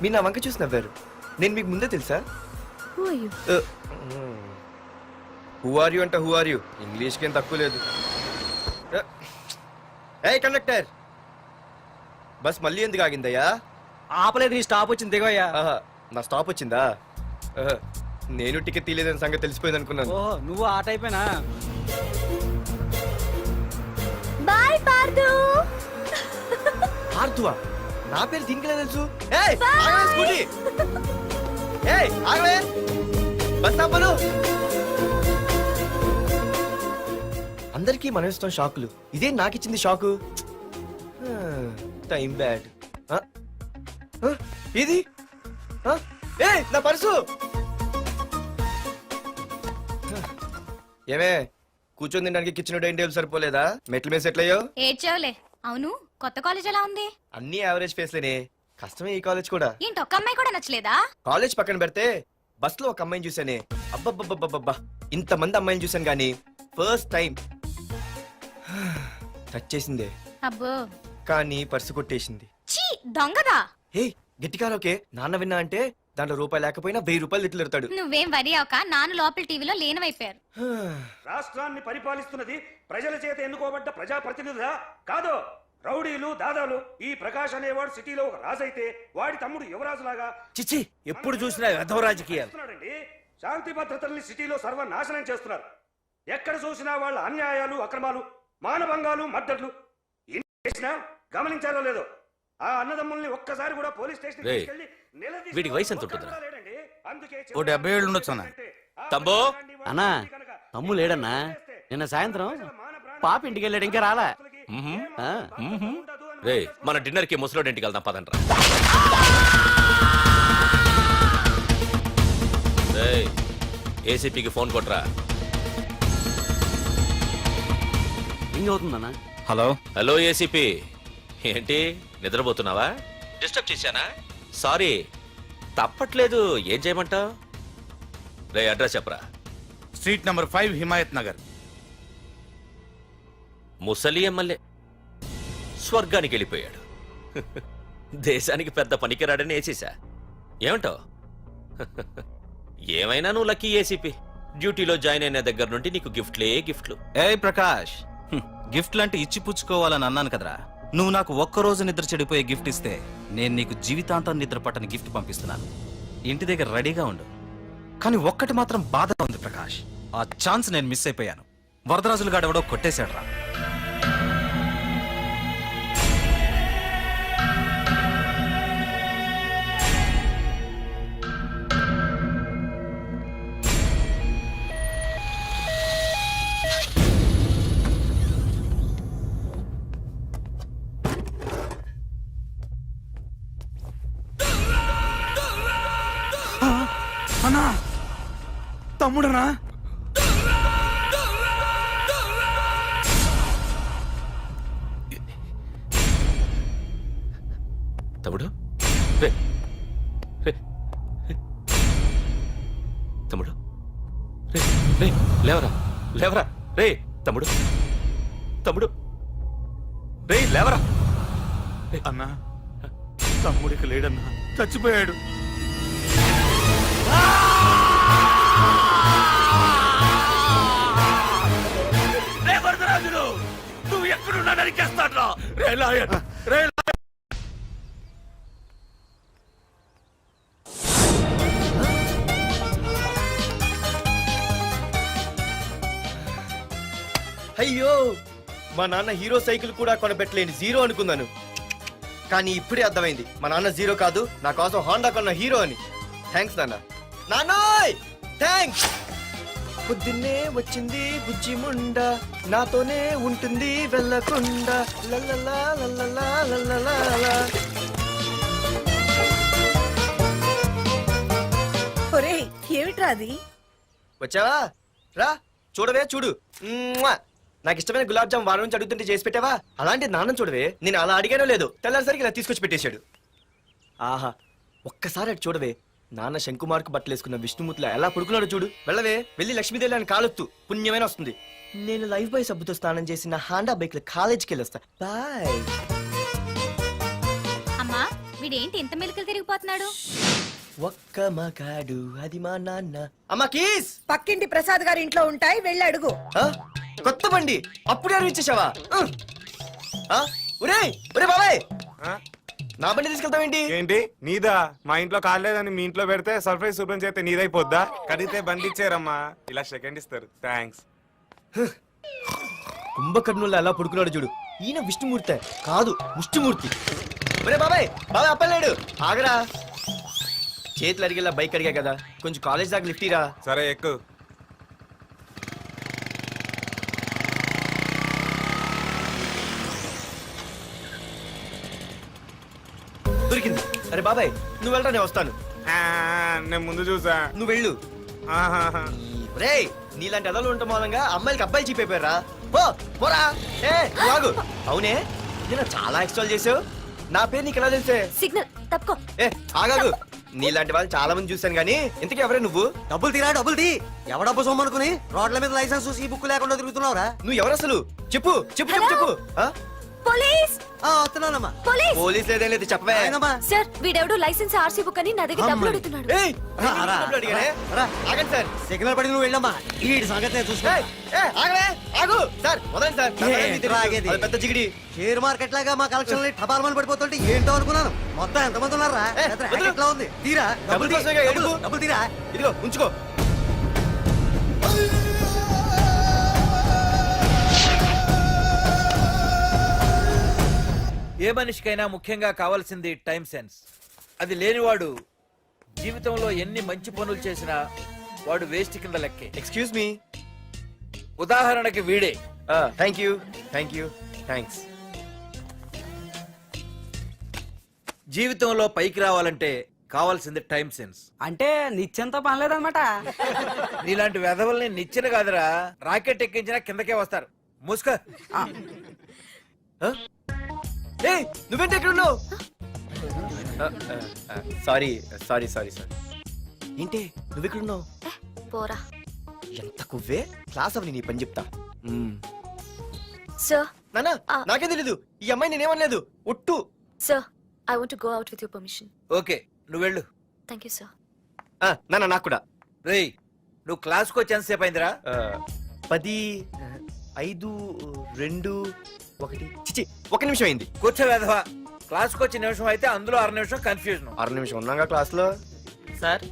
మీరు నా వంక చూసి నవ్వారు. నేను మీకు ముందే తెలుసా? హూ ఆర్ యూ అంటే హూ ఆర్ యూ, ఇంగ్లీష్కి ఏం తక్కువ లేదు. ఏ కండక్టర్, బస్ మళ్ళీ ఎందుకు ఆగిందయ్యా? ఆపలేదు, నీ స్టాప్ వచ్చింది, దిగవయ్యా. ఆహా, నా స్టాప్ వచ్చిందా? ఆహా, నేను టికెట్ తీయలేదని సంగతి తెలిసిపోయింది అనుకున్నాను. ఓహో, నువ్వు ఆ టైపేనా? బాయ్ పార్దు. ఆర్తువా? నా పేరు దీనికిలా తెలుసు? ఏయ్, ఆగవే స్కూటీ. ఏయ్, ఆగవే. బస్ ఆపను. అందరికీ మనం ఇస్తాం షాకులు, ఇదే నాకు ఇచ్చింది షాకు. Time bad. ఇది ఏయ్, నా పర్సు. ఏమే, కూర్చొని తినడానికి కిచెన్ డైనింగ్ టేబుల్ సరిపోలేదా? మెట్ల మీద సెట్ అయ్యో. ఏడ్చావులే. అవును, కొత్త కాలేజ్ ఎలా ఉంది? అన్ని యావరేజ్ ఫేస్లేనే, కష్టమే ఈ కాలేజ్ కూడా. ఏంటి, ఒక్క అమ్మాయి కూడా నచ్చలేదా? కాలేజ్ పక్కన పెడితే బస్ లో ఒక అమ్మాయిని చూసానే, అబ్బబ్బబ్బబ్బబ్బా, ఇంతమంది అమ్మాయిని చూసాను గానీ ఫస్ట్ టైం టచ్ చేసిందే. అబ్బో, కానీ పర్సు కొట్టేసింది. చీ దొంగదా. హే, గట్టిగా ఓకే, నాన్న విన్నా అంటే దాంట్లో రూపాయి లేకపోయినా 1000 రూపాయలు తిట్లు. నువ్వేం వరి అవక, నాన్న లోపల టీవీలో లేనవైపోయారు. రాష్ట్రాన్ని పరిపాలిస్తున్నది ప్రజల చేత ఎన్నుకోబడ్డ ప్రజాప్రతినిధులా కాదు, రౌడీలు దాదాలు. ఈ ప్రకాష్ అనేవాడు సిటీలో ఒక రాజైతే వాడి తమ్ముడు యువరాజులాగా చిచ్చి, ఎప్పుడు చూసినా వెధవ రాజకీయాలు. చేస్తున్నాడండి. శాంతి భద్రతల్ని సిటీలో సర్వనాశనం చేస్తున్నారు. ఎక్కడ చూసినా వాళ్ళ అన్యాయాలు, అక్రమాలు, మానభంగాలు, మద్దతులు. ఇన్ని చేసినా గమనించారో లేదో, ఆ అన్నదమ్ముల్ని ఒక్కసారి కూడా పోలీస్ స్టేషన్ రేయ్, తీసుకెళ్లి నిలదీసిన వీడికి వయసు ఎంత ఒక్కడు ఉంటుందిరా? కూడా లేడండి. అందుకే ఓ 70 ఏళ్ళు ఉండొచ్చు అన్న. తమ్ముడు? అన్నా, తమ్ము లేడన్నా, నిన్న సాయంత్రం పాప ఇంటికి వెళ్ళాడు, ఇంకా రాలా. రే, మన డిన్నర్ కి ముసలోడి ఇంటికి వెళ్దాం పదండ్రా. ఏసీపీకి ఫోన్ కొట్రా. రింగ్ అవుతుందన్నా. హలో హలో ఏసీపీ, ఏంటి నిద్రపోతున్నావా? డిస్టర్బ్ చేశానా? సారీ, తప్పట్లేదు. ఏం చేయమంటావు? రే, అడ్రస్ చెప్పరా. Street number 5 Himayat Nagar. ముసలి ఎమ్మెల్యే స్వర్గానికి వెళ్ళిపోయాడు. దేశానికి పెద్ద పనికిరాడని వేసేసా. ఏమంటావు? ఏమైనా నువ్వు లక్కీ ఏసీపీ. డ్యూటీలో జాయిన్ అయిన దగ్గర నుండి నీకు గిఫ్ట్లే గిఫ్ట్లు. ఏ ప్రకాష్, గిఫ్ట్ లాంటి ఇచ్చి పుచ్చుకోవాలని అన్నాను కదరా. నువ్వు నాకు ఒక్కరోజు నిద్ర చెడిపోయే గిఫ్ట్ ఇస్తే నేను నీకు జీవితాంతం నిద్ర పట్టని గిఫ్ట్ పంపిస్తున్నాను. ఇంటి దగ్గర రెడీగా ఉండు. కానీ ఒక్కటి మాత్రం బాధగా ఉంది ప్రకాష్, ఆ ఛాన్స్ నేను మిస్ అయిపోయాను. వరదరాజులు గాడెవడో కొట్టేశాడు రా. అన్నా, తమ్ముడనా? తమ్ముడు, రే, రే, తమ్ముడు, రే. రే లేవరా లేవరా రే తమ్ముడు తమ్ముడు రే లేవరా అన్నా తమ్ముడికి లేడన్నా, చచ్చిపోయాడు. రే వరదరాజులు, నువ్వు ఎక్కడున్నా నరికేస్తాడ్రా. రే లాయర్, రే లాయర్. అయ్యో మా నాన్న హీరో సైకిల్ కూడా కొనబెట్టలేని జీరో అనుకున్నాను, కానీ ఇప్పుడే అర్థమైంది మా నాన్న జీరో కాదు, నా కోసం హోండా కొన్న హీరో అని. థ్యాంక్స్ నాన్న. నాన్నోయ్ థ్యాంక్స్. పొద్దున్నే వచ్చింది బుజ్జి ముండ, నాతోనే ఉంటుంది వెళ్ళకుండా. లల్లలా లల్లలా లల్లలా. ఒరేయ్ ఏమిట్రా అది? వచ్చావా? రా చూడవే చూడు. మ్మ్వా! నాకు ఇష్టమైన గులాబ్ జామ్ వారం నుంచి అడుగుతుంటే చేసి పెట్టావా? అలాంటి నాన్న చూడవే, నేను అలా అడిగానో లేదు, తెల్లారిసరికి ఇలా తీసుకొచ్చి పెట్టేశాడు. ఆహా ఒక్కసారి అటు చూడవే, నాన్న శంకుమార్కు బట్టలేసుకున్న విష్ణుమూర్తిలా ఎలా పడుకున్నాడు చూడు. వెళ్ళవే, వెళ్ళి లక్ష్మీదేవి అని కాలొత్తు, పుణ్యమైన వస్తుంది. నేను లైఫ్ బాయ్ సబ్బుతో స్నానం చేసి నా హాండా బైక్ లో కాలేజీకి వెళ్ళొస్తా. బాయ్. అమ్మా వీడేంటి ఇంత మెలికలు తిరిగిపోతున్నాడు? ఒక్క మగాడు అది మా నాన్న. అమ్మా కీస్. పక్కింటి ప్రసాద్ గారి ఇంట్లో ఉంటాయి, వెళ్ళి అడుగు. ఆ? కొత్త బండి అప్పుడే ఇచ్చేసావా? ఒరే ఒరే బాబాయ్, నా బండి తీసుకెళ్తావేంటి? ఏంటి నీదా? మా ఇంట్లో కాలేదని మీ ఇంట్లో పెడితే సర్ప్రైజ్ శుభ్రం చేస్తే నీదైపోద్దా? కడిగితే బండి ఇచ్చారమ్మా, ఇలా సెకండ్ ఇస్తారు. థ్యాంక్స్. కుంభకర్ణుల్లో ఎలా పడుకున్నాడు చూడు. ఈయన విష్ణుమూర్తి కాదు, ముష్టిమూర్తి. ఒరే బాబాయ్ బాబాయ్ అప్పలేడు, ఆగరా. చేతులు అడిగేలా బైక్ అడిగా కదా, కొంచెం కాలేజ్ దాకా లిఫ్ట్ ఇరా. సరే ఎక్కు. దొరికింది. అరే బాబాయ్ నువ్వు వెళ్ళరా, నేను వస్తాను. నేను ముందు చూసా. నువ్వు వెళ్ళు. రే నీలాంటి అదలు ఉండటం మూలంగా అమ్మాయిలకి అబ్బాయిలు చీపైపోయారా? పోరా. ఏ నువ్వు ఆగు. అవునే నేను చాలా ఎక్స్ట్రాల్ చేసావు, నా పేరు నీకు ఎలా తెలిసే? సిగ్నల్ తప్పుకో. ఏ ఆగాగు, నీలాంటి వాళ్ళు చాలా మంది చూశాను గానీ ఇంతకీ ఎవరే నువ్వు? డబ్బులు తీరా, డబ్బులు తీ. ఎవడబ్బు సొమ్మనుకుని రోడ్ల మీద లైసెన్స్ ఈ బుక్ లేకుండా తిరుగుతున్నావురా? నువ్వు ఎవరు అసలు? చెప్పు చెప్పు చెప్పు చెప్పు. పోలీస్ వస్తున్నానమ్మా. పోలీస్ పోలీస్ లేదేం లేదు, చెప్పవే. సార్ వీడెవడో లైసెన్స్ ఆర్సీ బుక్ అని నా దగ్గర డబ్బులు అడుగుతున్నాడు. ఏయ్, డబ్బులు అడిగానే? ఆగండి సార్. సిగ్నల్ పడి నువ్వు వెళ్ళమ్మా, ఈ సంగతి చూసుకో. ఏయ్, ఏ, ఆగవే, ఆగు. సార్ వదండి సార్, నా పని మీకు తెలుసు. ఆగేది. అది పెద్ద జిగిడి. షేర్ మార్కెట్ లాగా మా కలెక్షన్ టపాల్మని పడిపోతుంటే ఏంటో అనుకున్నాను. మొత్తం ఎంతమంది ఉన్నారా? ఎట్లా ఉంది? తీరా డబ్బులు కోసమేగా ఏడుపు. డబ్బులు తీరా. ఇదిగో ఉంచుకో. ఏ మనిషికైనా ముఖ్యంగా కావాల్సింది టైం సెన్స్. అది లేనివాడు జీవితంలో ఎన్ని మంచి పనులు చేసినా వాడు వేస్ట్ కింద లెక్కే. Excuse me. ఉదాహరణకి వీడే. Thank you thank you thanks. జీవితంలో పైకి రావాలంటే కావాల్సింది టైం సెన్స్. అంటే నిత్యంతో పనిలేదన్నమాట. నీలాంటి వెధవల్ని నిచ్చిన కాదురా, రాకెట్ ఎక్కించినా కిందకే వస్తారు. ముసుక. ఏయ్ నువ్వేంటి ఎక్కడ ఉన్నావు? Sorry sorry sorry sorry. ఏంటి నువ్వు ఎక్కడ ఉన్నావు? పోరా. ఎంత కువ్వే, క్లాస్ అవని నీ పని చెప్తా. సార్ నానా నాకేం తెలీదు, ఈ అమ్మాయి నేనేమనలేదు, ఒట్టు. Sir I want to go out with your permission. Okay నువ్వు వెళ్ళు. Thank you sir. నానా నాకు కూడా. రేయ్ నువ్వు క్లాస్కి వచ్చి ఎంతసేపు అయిందిరా? 10, 5, 2, 1 చిచి 1 నిమిషం అయింది. కూర్చో వెధవా. క్లాస్కి వచ్చి నిమిషం అయితే అందులో 6 నిమిషం కన్ఫ్యూజన్. 6 నిమిషం ఉన్నాగా క్లాస్ లో. సార్.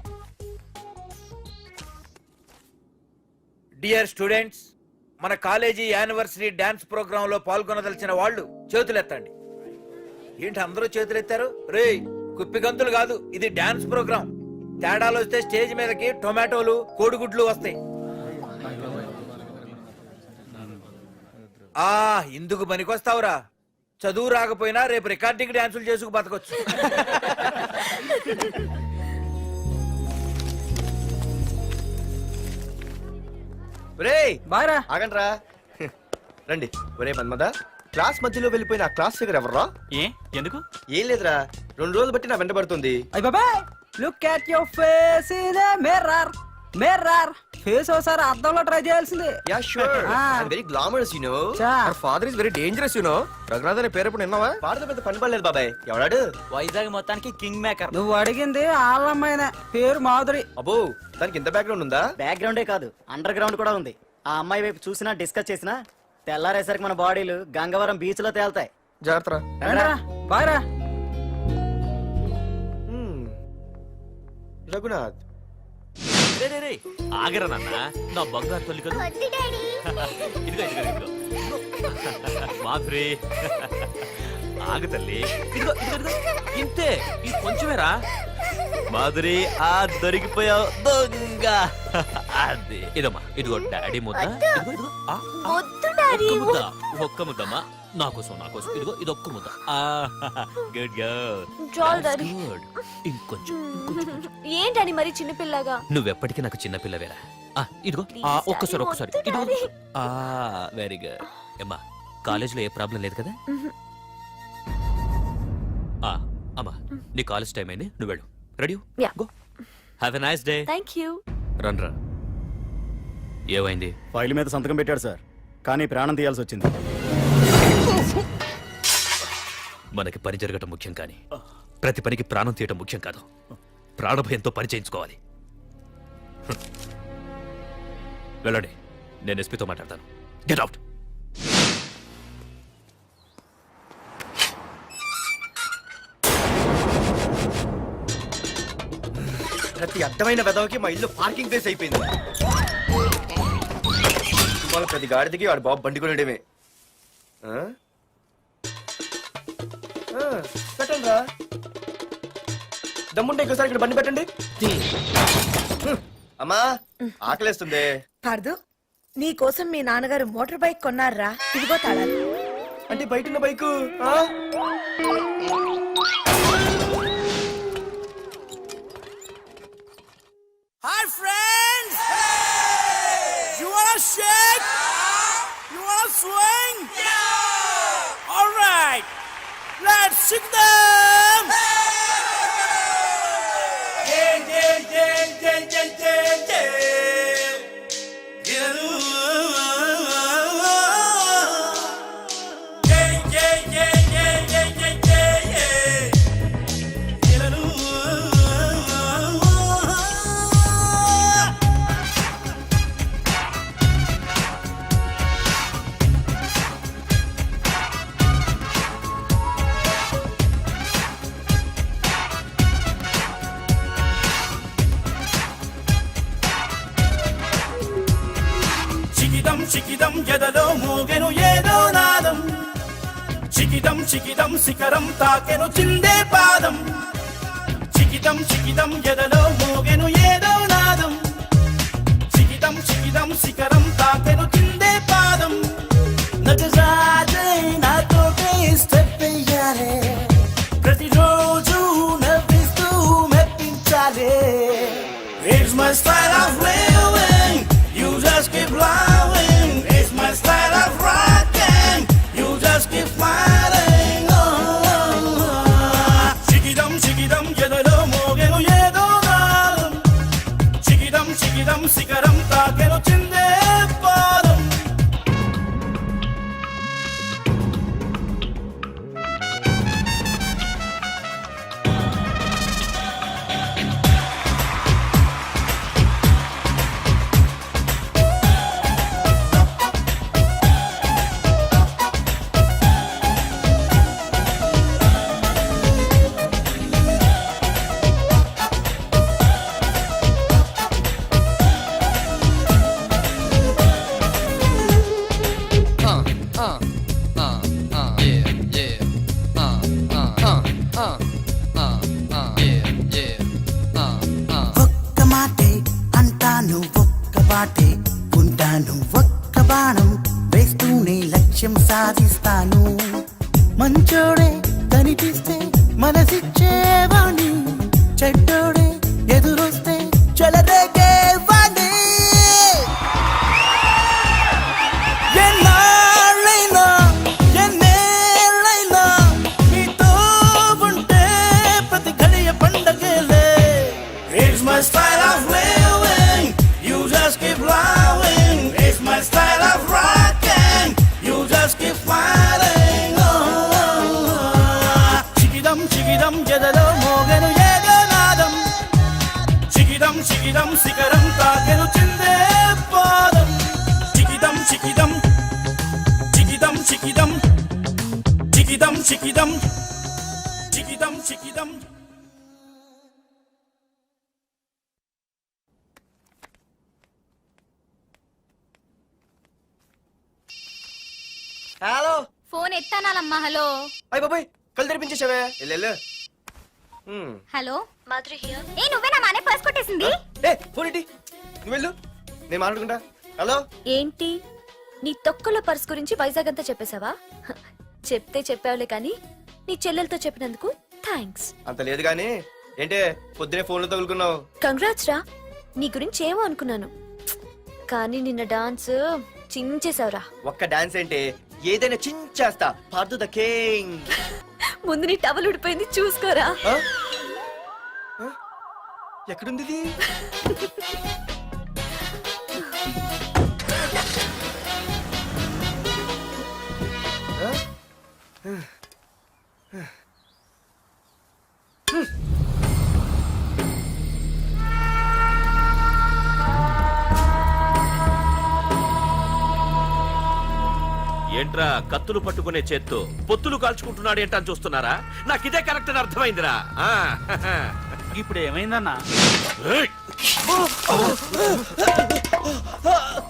డియర్ స్టూడెంట్స్, మన కాలేజీ యానివర్సరీ డాన్స్ ప్రోగ్రామ్ లో పాల్గొనదలిచిన వాళ్ళు చేతులెత్తండి. ఏంటి అందరూ చేతులెత్తారు? రేయ్ కుప్పి గంతులు కాదు, ఇది డాన్స్ ప్రోగ్రామ్. తేడాలు వస్తే స్టేజ్ మీదకి టొమాటోలు కోడిగుడ్లు వస్తాయి. ఇందుకు పనికొస్తావురా. చదువు రాకపోయినా రేపు రికార్డింగ్ డాన్సులు చేసుకు బతకొచ్చు. ఆగండ్రా రండి. ఒరే మన్మద, క్లాస్ మధ్యలో వెళ్ళిపోయిన ఆ క్లాస్ ఫిగర్ ఎవర్రా? ఎందుకు? ఏం లేదురా, 2 రోజులు బట్టి నా వెంట పడుతుంది. Look at your face in a mirror. Mirror face ఒకసారి అద్దంలో ట్రై చేయాల్సిందే. Yeah sure I'm very glamorous you know. Our father is very dangerous you know. Raghunath అనే పేరు ఎప్పుడు విన్నావా? ఫాదర్ పెద్ద పని పడలేదు బాబాయ్. ఎవడాడు? వైజాగ్ మొత్తానికి కింగ్ మేకర్. నువ్వు అడిగింది ఆళ్ళమ్మాయిన పేరు మాధురి. అబ్బో దానికి ఇంత బ్యాక్గ్రౌండ్ ఉందా? బ్యాక్గ్రౌండే కాదు అండర్ గ్రౌండ్ కూడా ఉంది. ఆ అమ్మాయి వైపు చూసినా డిస్కస్ చేసినా తెల్లారేసరికి మన బాడీలు గంగవరం బీచ్ లో తేల్తాయి. జాగ్రత్త. బాయ్ రా. రఘునాథ్ ఆగరా నాన్న, నా బంగారు తల్లి కదా. ఇదిగో ఇదిగో ఇదిగో మాధురి, ఆగు తల్లి. ఇదిగో ఇదిగో ఇదిగో ఇంతే, ఇది కొంచెమేరా. మాధురి ఆ దొరికిపోయావు దొంగ. అది ఇదమ్మా, ఇదిగో డాడీ ముద్ద. ఇదిగో ఇదిగో ఒక్క ముద్ద, ఒక్క ముద్దమ్మా నా కోసం, నా కోసం. ఇదిగో ఇది ఒక్క ముద్ద. Good girl. గుడ్. ఇంకొంచెం. ఏంటని మరి చిన్నపిల్లగా? నువ్వెప్పటికీ నాకు చిన్న పిల్లవేరా. ఇదిగో ఒక్కసారి ఒక్కసారి. ఇదిగో వెరీ గుడ్. అమ్మా కాలేజీలో ఏ ప్రాబ్లం లేదు కదా? అమ్మా నీ కాలేజ్ టైం అయింది, నువ్వు వెళ్ళు. Ready go. Have a nice day. Thank you. Run రా. ఏమైంది? ఫైల్ మీద సంతకం పెట్టాడు సార్, కానీ ప్రాణం తీయాల్సి వచ్చింది. మనకి పని జరగటం ముఖ్యం, కానీ ప్రతి పనికి ప్రాణం తీయటం ముఖ్యం కాదు. ప్రాణభయంతో పని చేయించుకోవాలి. వెళ్ళండి, నేను ఎస్పీతో మాట్లాడతాను. Get out. ప్రతి అడ్డమైన వెదవకి మా ఇల్లు పార్కింగ్ ప్లేస్ అయిపోయింది. వాళ్ళ ప్రతి గాడిదకి వాడు బాబు బండి కొనడమే. పెట్టండి రా, దమ్ముంటే ఇంకోసారి ఇక్కడ బండి పెట్టండి. అమ్మా ఆకలేస్తుంది. పార్దు, నీ కోసం మీ నాన్నగారు మోటార్ బైక్ కొన్నారా? ఇదిగో తాళాలు. అంటే బయట ఉన్న bike. Hi friends! You wanna shake? You wanna swing? Yeah! All right, let's shake them! Yeah, yeah, yeah, yeah, yeah, yeah, yeah. Yeah, yeah, yeah, yeah, yeah, yeah, yeah, yeah. చికిదం చికిదం ఎదలో మోగెను ఏదో నాదం. చికిదం చికిదం శిఖరం తాకెను చిందే పాదం. చికిదం చికిదం ఎదలో మోగెను ఏదో నాదం. చికిదం చికిదం శిఖరం తాకెను చిందే పాదం. నగజాజే నాతోటే స్టెప్ వెయ్యాలే. ప్రతిరోజు నవ్విస్తూ మెప్పించాలే. It's my style of living, you just keep lying. It's my style of rocking, you just keep smiling. చికిదం చికిదం ఎదలో మోగెను ఏదో నాదం. చికిదం చికిదం శిఖరం తాకెను చిందే పాదం. ఒక్క మాటే అంటాను, ఒక్క బాటే ఉంటాను, ఒక్క బాణం వేస్తూనే లక్ష్యం సాధిస్తాను. మంచోడే కనిపిస్తే మనసిచ్చేవాణ్ణి, చెడ్డోడే ఎదురొస్తే చెలరేగేవాణ్ణి. ఎన్నాళ్ళైనా ఎన్నేళ్ళైనా నీతో ఉంటే ప్రతి ఘడియ పండగలే. It's my style of living, you just keep చికిదం శిఖరం తాకెను చిందే పాదం చికిదం చికిదం చికిదం చికిదం చికిదం చికిదం చికిదం చికిదం. హలో ఫోన్ ఎత్తానాలమ్మా. హలో అయ్య బాబాయ్ కళ్ళు తెరిపించేసావే వెళ్ళు హలో మాధురి హియర్. ఏ నువ్వే నా మానే పర్స్ కొట్టేసింది. ఏ ఫోన్ ఏంటి నువ్వు వెళ్ళు నేను మాట్లాడుకుంటా. హలో ఏంటి నీ తొక్కల పర్స్ గురించి వైజాగ్ అంతా చెప్పేశావా? చెప్తే చెప్పావులే కానీ నీ చెల్లెలతో చెప్పినందుకు థ్యాంక్స్. అంత లేదు కానీ ఏంటే పొద్దునే ఫోన్లో తగులుకున్నావు. కంగ్రాట్స్ రా. నీ గురించి ఏమో అనుకున్నాను కానీ నిన్న డాన్స్ చించేశావురా. ఒక్క డాన్స్ ఏంటి ఏదైనా చించేస్తా. Pardhu the king. ముందు నీ టవల్ ఉడిపోయింది చూసుకోరా. ఎక్కడుంది ఇది? ఏంట్రా కత్తులు పట్టుకునే చేత్తో పొత్తులు కాల్చుకుంటున్నాడు ఏంటని చూస్తున్నారా? నాకు ఇదే కరెక్ట్ అని అర్థమైందిరా. ఇప్పుడు ఏమైందన్నా?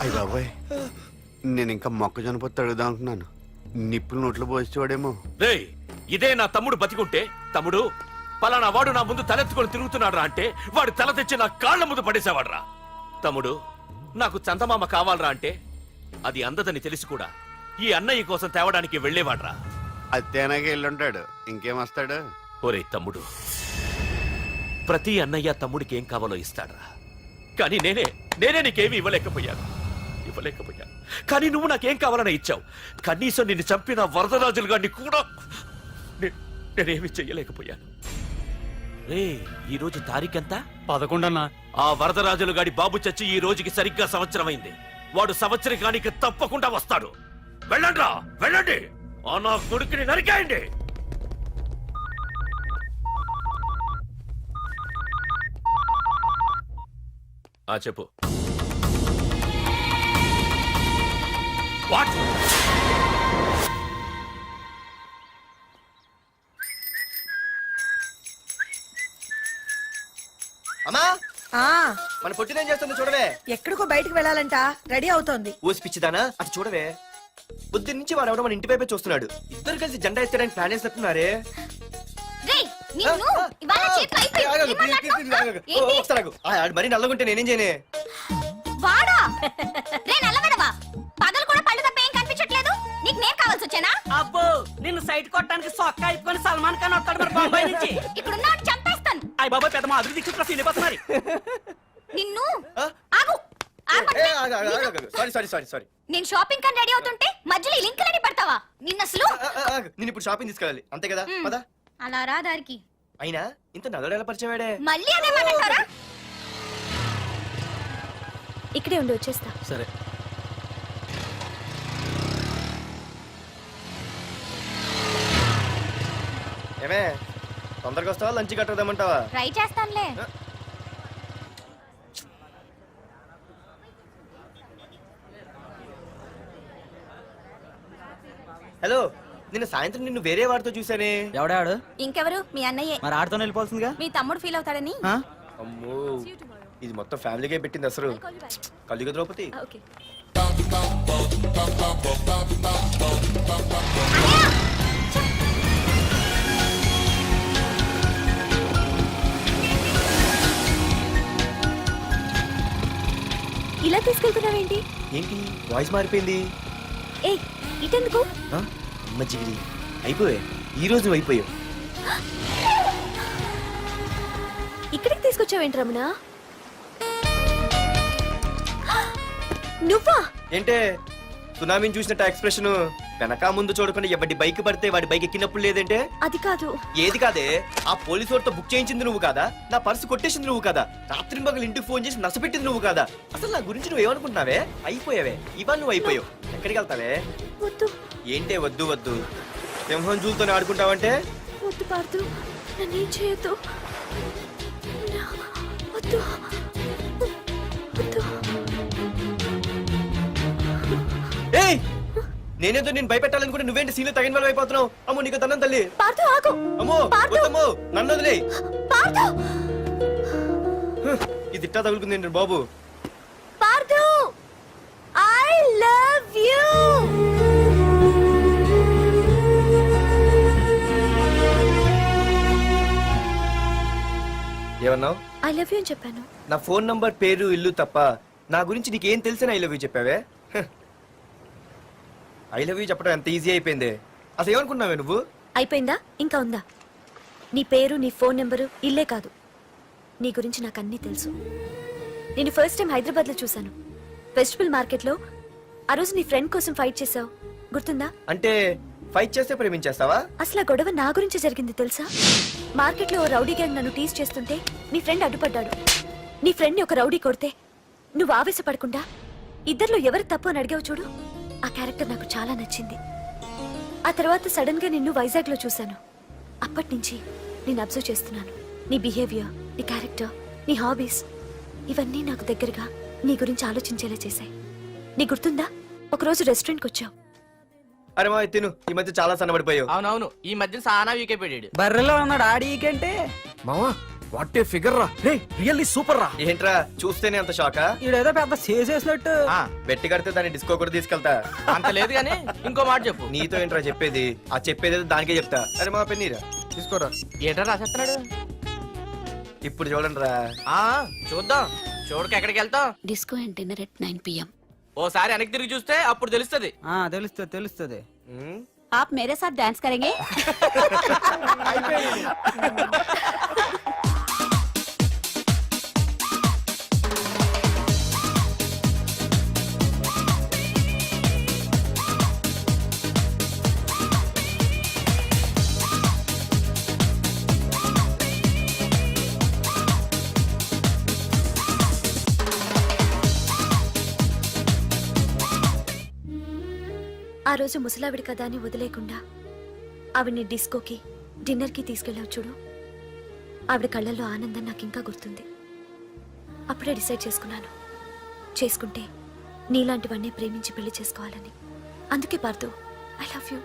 అయ్య బాబాయ్ నేను ఇంకా మొక్కజొన్న పొత్తు అడుగుదాం అనుకున్నాను. నిప్పులు నోట్లో పోసేవాడేమో. రేయ్ ఇదే నా తమ్ముడు బతికుంటే, తమ్ముడు పలానా వాడు నా ముందు తలెత్తుకొని తిరుగుతున్నాడు అంటే వాడు తల తెచ్చి నా కాళ్ల ముందు పడేసేవాడ్రా. తమ్ముడు నాకు చందమామ కావాలరా అంటే అది అందదని తెలిసి కూడా ఈ అన్నయ్య కోసం తేవడానికి వెళ్లేవాడ్రా. అత్తేనాకి వెళ్ళుంటాడు ఇంకేమొస్తాడు. ఒరే తమ్ముడు, ప్రతి అన్నయ్య తమ్ముడికి ఏం కావాలో ఇస్తాడ్రా. కానీ నేనే నీకేమీ ఇవ్వలేకపోయాను. కానీ నువ్వు నాకేం కావాలని ఇచ్చావు. కనీసం నిన్ను చంపిన వరదరాజులు గారిని కూడా నేనేమి చెయ్యలేకపోయాను. రే ఈ రోజు తారీఖెంత? 11 అన్నా. ఆ వరదరాజులు గాడి బాబు చచ్చి ఈ రోజుకి సరిగ్గా సంవత్సరం అయింది. వాడు సంవత్సరానికి తప్పకుండా వస్తాడు. వెళ్ళండి రా, వెళ్ళండి. ఆ నా కొడుకుని నరికేయండి. చెప్పు. వాట్? అమ్మా ఆ మన పొట్టిదేం చేస్తుంది చూడవే. ఎక్కడికో బయటికి వెళ్ళాలంట రెడీ అవుతోంది. ఊసి పిచ్చిదానా అటు చూడవే. పొద్దున్న నుంచి వాడు ఎవడో మన ఇంటి వైపే చూస్తున్నాడు. ఇద్దరు కలిసి జెండా ఎత్తడానికి ప్లాన్ వేస్తున్నట్టున్నారే. మరి నల్లగుంటే నేనేం చేయనే? వాడా రే నల్లవడవా, పగలు కూడా పళ్ళు తప్ప ఏం కనిపించట్లేదు. నీకు నేను కావాల్సి వచ్చానా? అబ్బో నిన్ను సైట్ కొట్టడానికి సొక్క అయిపోయి సల్మాన్ ఖాన్ వస్తాడు మరి బొంబాయి నుంచి. ఇక్కడ ఉన్నాడు చంపేస్తాను. అయ్య బాబాయ్ పెద్ద మా అభివృద్ధి చుట్టూ ఫీల్ అయిపోతున్నారు. నిన్ను ఆగు. సారీ నేను షాపింగ్ కని రెడీ అవుతుంటే మధ్యలో ఈ లింకులని పెడతావా? నిన్న అసలు నేను ఇప్పుడు షాపింగ్ తీసుకెళ్ళాలి అంతే కదా. పదా అలా రా దారికి. అయినా ఇంత నల్లడు ఎలా పరిచయం వాడే? మళ్ళీ అదే మాట్లాడతారా? ఇక్కడే ఉండి వచ్చేస్తా. సరే. ఏమే తొందరగా వస్తావా లంచ్ కట్టదామంటావా? ట్రై చేస్తానులే. హలో నిన్న సాయంత్రం నిన్ను వేరే వాడితో చూసానే. ఎవడాడు? ఇంకెవరు? మీ అన్నయ్యే. మరి ఆడుతో వెళ్ళిపోతుందిగా. మీ తమ్ముడు ఫీల్ అవుతాడని. అమ్మో ఇది మొత్తం ఫ్యామిలీకే పెట్టింది అసలు. కలియుగ ద్రౌపది. ఓకే. ఇలా తీసుకెళ్తున్నావేంటి? ఏంటి వాయిస్ మారిపోయింది? ఏ ఇటెందుకు? అమ్మ జిగిరి అయిపోయా. ఈ రోజు నువ్వు అయిపోయావు. ఇక్కడికి తీసుకొచ్చావేంటి రమణ? నువ్వా? ఏంటే సునామీని చూసినట్టు ఎక్స్ప్రెషన్. వెనక ముందు చూడకుండా ఎవడి బైక్ పడితే వాడి బైక్ ఎక్కినప్పుడు లేదంటే? అది కాదు. ఏది కాదే? ఆ పోలీసు వాడితో బుక్ చేయించింది నువ్వు కాదా? నా పర్సు కొట్టేసింది నువ్వు కాదా? రాత్రి మగలు ఇంటికి ఫోన్ చేసి నసపెట్టింది నువ్వు కాదా? అసలు నా గురించి నువ్వు ఏమనుకుంటున్నావే? అయిపోయావే. ఇవాళ నువ్వు అయిపోయావు. ఎక్కడికి వెళ్తావే? వద్దు. ఏంటే వద్దు వద్దు? సింహం జూలతో ఆడుకుంటావంటే? వద్దు పార్దు, నన్నేం చేయొద్దు. వద్దు. ఏయ్ నేనేదో నేను భయపెట్టాలనుకుంటే నువ్వేంటి సీన్లో తగిన వాళ్ళు అయిపోతున్నావు. అమ్మో నీకు దండం తల్లి. పార్థు ఆగు. అమ్మో వద్దమ్మో నన్ను వదిలే. పార్థు ఇది ఇట్టా తగులుకుంది ఏంటి బాబు. Parthu I love you. ఏమన్నావు? ఐ లవ్ యు అని చెప్పాను. నా ఫోన్ నంబర్ పేరు ఇల్లు తప్ప నా గురించి నీకేం తెలిసిన ఐ లవ్ యూ చెప్పావే. ఐ లవ్ యూ చెప్పడం ఎంత ఈజీ అయిపోయింది. అసలు ఏమనుకున్నావే నువ్వు? అయిపోయిందా ఇంకా ఉందా? నీ పేరు నీ ఫోన్ నెంబరు ఇల్లే కాదు, నీ గురించి నాకు అన్నీ తెలుసు. నేను ఫస్ట్ టైం హైదరాబాద్ లో చూశాను, వెజిటబుల్ మార్కెట్ లో. ఆ రోజు నీ ఫ్రెండ్ కోసం ఫైట్ చేసావు, గుర్తుందా? అంటే ఫైట్ చేస్తే ప్రేమించేస్తావా? అసలు ఆ గొడవ నా గురించి జరిగింది తెలుసా? మార్కెట్ లో ఓ రౌడీ గ్యాంగ్ నన్ను టీజ్ చేస్తుంటే నీ ఫ్రెండ్ అడ్డుపడ్డాడు. నీ ఫ్రెండ్ ని ఒక రౌడీ కొడితే నువ్వు ఆవేశపడకుండా ఇద్దర్లో ఎవరు తప్పు అని అడిగావు చూడు, ఆ క్యారెక్టర్ నాకు చాలా నచ్చింది. ఆ తర్వాత సడన్ గా నిన్ను వైజాగ్ లో చూశాను. అప్పటి నుంచి నేను అబ్జర్వ్ చేస్తున్నాను. నీ బిహేవియర్, నీ క్యారెక్టర్, నీ హాబీస్ ఇవన్నీ నాకు దగ్గరగా నీ గురించి ఆలోచించేలా చేశాయి. నీ గుర్తుందా ఒకరోజు రెస్టారెంట్కి వచ్చావు? అరే మా తిను, ఈ మధ్య చాలా సన్నబడిపోయావు. అవునవును, ఈ మధ్య సానా వీకే పెట్టాడు. బర్రెలో ఉన్నాడు ఆడికంటే. మావా వాట్ ఏ ఫిగర్ రా. రే రియల్లీ సూపర్ రా. ఏంట్రా చూస్తేనే అంత షాకా? ఈడేదో పెద్ద చేసేసినట్టు. బెట్టి కడితే దాన్ని డిస్కో కూడా తీసుకెళ్తా. అంత లేదు గానీ ఇంకో మాట చెప్పు. నీతో ఏంట్రా చెప్పేది? ఆ చెప్పేది దానికే చెప్తా. అరే మా పెన్నీరా తీసుకోరా. ఏటా రాసేస్తున్నాడు? ఇప్పుడు చూడండి రా. చూద్దాం. చూడక ఎక్కడికి వెళ్తాం? Disco and dinner at 9 PM. ఓసారి వెనక్కి తిరిగి చూస్తే అప్పుడు తెలుస్తది. తెలుస్తుంది. आप मेरे साथ डांस करेंगे? ఆ రోజు ముసలావిడి కదా అని వదిలేకుండా ఆవిడ్ని డిస్కోకి డిన్నర్కి తీసుకెళ్ళావు చూడు, ఆవిడ కళ్ళల్లో ఆనందం నాకు ఇంకా గుర్తుంది. అప్పుడే డిసైడ్ చేసుకున్నాను, చేసుకుంటే నీలాంటివన్నీ ప్రేమించి పెళ్లి చేసుకోవాలని. అందుకే పార్థు ఐ లవ్ యూ.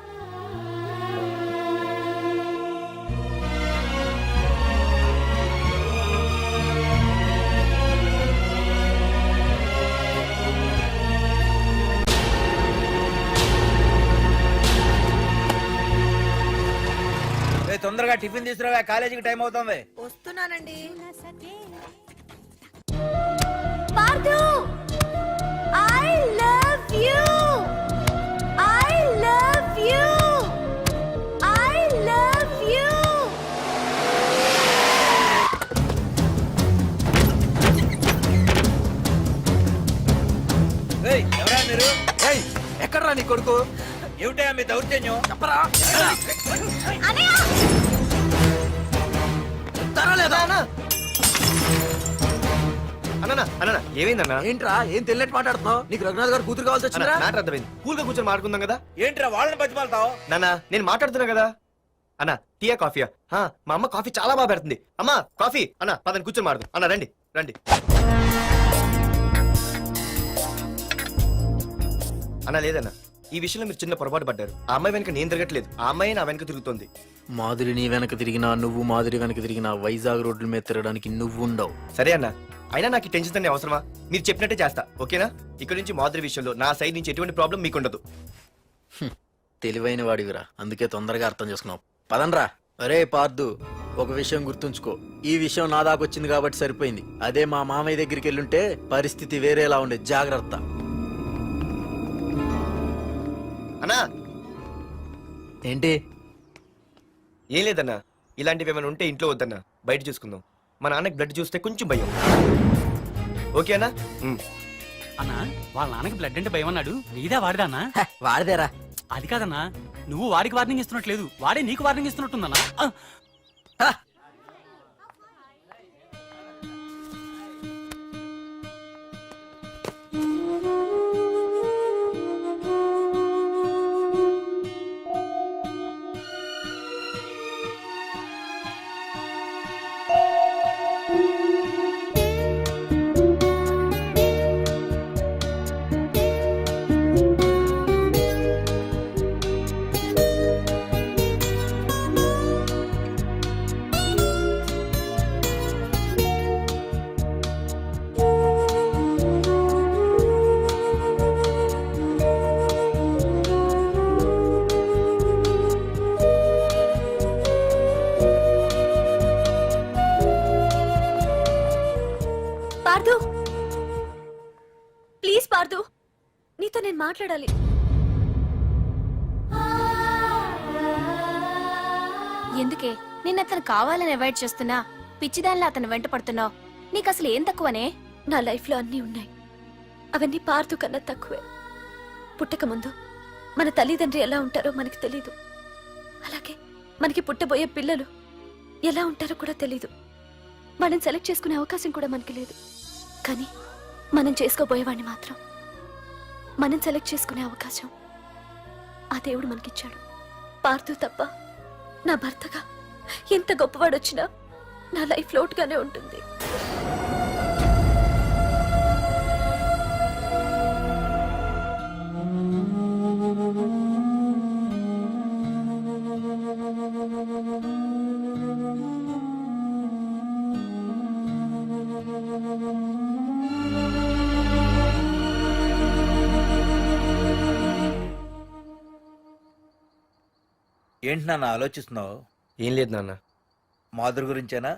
తొందరగా టిఫిన్ తీసుకురా, కాలేజీకి టైం అవుతుంది. వస్తున్నానండి. Partha I love you. I love you. I love you. ఎవరా మీరు? ఎక్కడ్రా నీ కొడుకు? ఏమిటా మీ దౌర్జన్యం? చెప్పరా. అన్న ఏమైందన్నా? ఏంట్రా ఏం తెలియట్టు మాట్లాడుతున్నావు? నీకు రఘునాథ్ గారు కూతురు కావాల్సి వచ్చిందా? మ్యాటర్ అర్థమైంది. కూల్ గా కూర్చొని మాట్లాడుకుందాం కదా. ఏంట్రా వాళ్ళని బతిమాలతావు? నాన్న నేను మాట్లాడుతున్నా కదా. అన్న టీయా కాఫీయా? మా అమ్మ కాఫీ చాలా బాగా పెడుతుంది. అమ్మా కాఫీ. అన్న పదని కూర్చొని మాడదు. అన్న రండి రండి. అన్న లేదన్న, ఈ విషయంలో మీరు చిన్న పొరపాటు పడ్డారు. ఆ అమ్మాయి వెనక నేను తిరగట్లేదు, ఆ అమ్మాయి నా వెనక తిరుగుతోంది. మాధురి నీ వెనక తిరిగినా, నువ్వు మాధురి వెనక తిరిగినా వైజాగ్ రోడ్ల మీద తిరగడానికి నువ్వు ఉండవు. సరే అన్న, అయినా నాకు టెన్షన్ అనే అవసరమా? మీరు చెప్పినట్టే చేస్తా, ఓకేనా? ఇక్కడ నుంచి మాధురి విషయంలో నా సైడ్ నుంచి ఎటువంటి ప్రాబ్లం మీకు ఉండదు. తెలివైన వాడివిరా, అందుకే తొందరగా అర్థం చేసుకున్నావు. పదండ్రా. అరే పార్థు, ఒక విషయం గుర్తుంచుకో. ఈ విషయం నా దాకొచ్చింది కాబట్టి సరిపోయింది. అదే మా మామయ్య దగ్గరికి వెళ్ళుంటే పరిస్థితి వేరేలా ఉండేది. జాగ్రత్త. అన్నా ఏంటి? ఏం లేదన్నా, ఇలాంటివి ఏమైనా ఉంటే ఇంట్లో వద్దన్నా, బయట చూసుకుందాం. మా నాన్నకి బ్లడ్ చూస్తే కొంచెం భయం. ఓకే అన్నా? అన్నా వాళ్ళ నాన్నకి బ్లడ్ అంటే భయం అన్నాడు, నీదా వాడిదా అన్నా? వాడదేరా. అది కాదన్నా, నువ్వు వాడికి వార్నింగ్ ఇస్తున్నట్లేదు, వాడే నీకు వార్నింగ్ ఇస్తున్నట్టుందన్నా. నీతో నేను మాట్లాడాలి. ఎందుకే నిన్న అతను కావాలని అవాయిడ్ చేస్తున్నా పిచ్చిదానిలా అతను వెంట పడుతున్నావు? నీకు అసలు ఏం తక్కువనే? నా లైఫ్లో అన్నీ ఉన్నాయి, అవన్నీ పార్దు కన్నా తక్కువే. పుట్టక ముందు మన తల్లిదండ్రి ఎలా ఉంటారో మనకి తెలీదు, అలాగే మనకి పుట్టబోయే పిల్లలు ఎలా ఉంటారో కూడా తెలీదు. మనం సెలెక్ట్ చేసుకునే అవకాశం కూడా మనకి లేదు. కానీ మనం చేసుకోబోయేవాడిని మాత్రం మనం సెలెక్ట్ చేసుకునే అవకాశం ఆ దేవుడు మనకిచ్చాడు. పార్దు తప్ప నా భర్తగా ఎంత గొప్పవాడొచ్చినా నా లైఫ్ లోటుగానే ఉంటుంది. ఏంటి నాన్న ఆలోచిస్తున్నావు? ఏం లేదు నాన్న. మాధురి గురించేనా?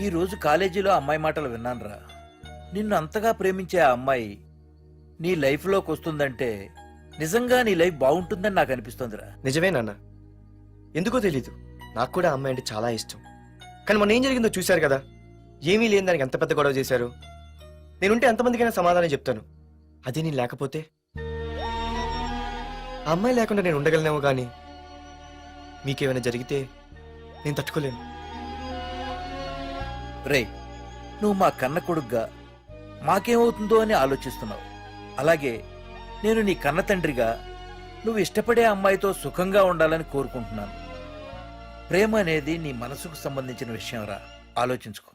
ఈ రోజు కాలేజీలో అమ్మాయి మాటలు విన్నానురా. నిన్ను అంతగా ప్రేమించే ఆ అమ్మాయి నీ లైఫ్లోకి వస్తుందంటే నిజంగా నీ లైఫ్ బాగుంటుందని నాకు అనిపిస్తోందిరా. నిజమే నాన్న, ఎందుకో తెలీదు, నాకు కూడా అమ్మాయి అంటే చాలా ఇష్టం. కానీ మొన్న ఏం జరిగిందో చూశారు కదా, ఏమీ లేని దానికి ఎంత పెద్ద గొడవ చేశారు. నేనుంటే ఎంతమందికైనా సమాధానం చెప్తాను, అదే నేను లేకపోతే? ఆ అమ్మాయి లేకుండా నేను ఉండగలనేమో, కానీ మీకేమైనా జరిగితే నేను తట్టుకోలేను. రేయ్, నువ్వు మా కన్న కొడుగ్గా మాకేమవుతుందో అని ఆలోచిస్తున్నావు. అలాగే నేను నీ కన్న తండ్రిగా నువ్వు ఇష్టపడే అమ్మాయితో సుఖంగా ఉండాలని కోరుకుంటున్నాను. ప్రేమ అనేది నీ మనసుకు సంబంధించిన విషయం రా, ఆలోచించుకో.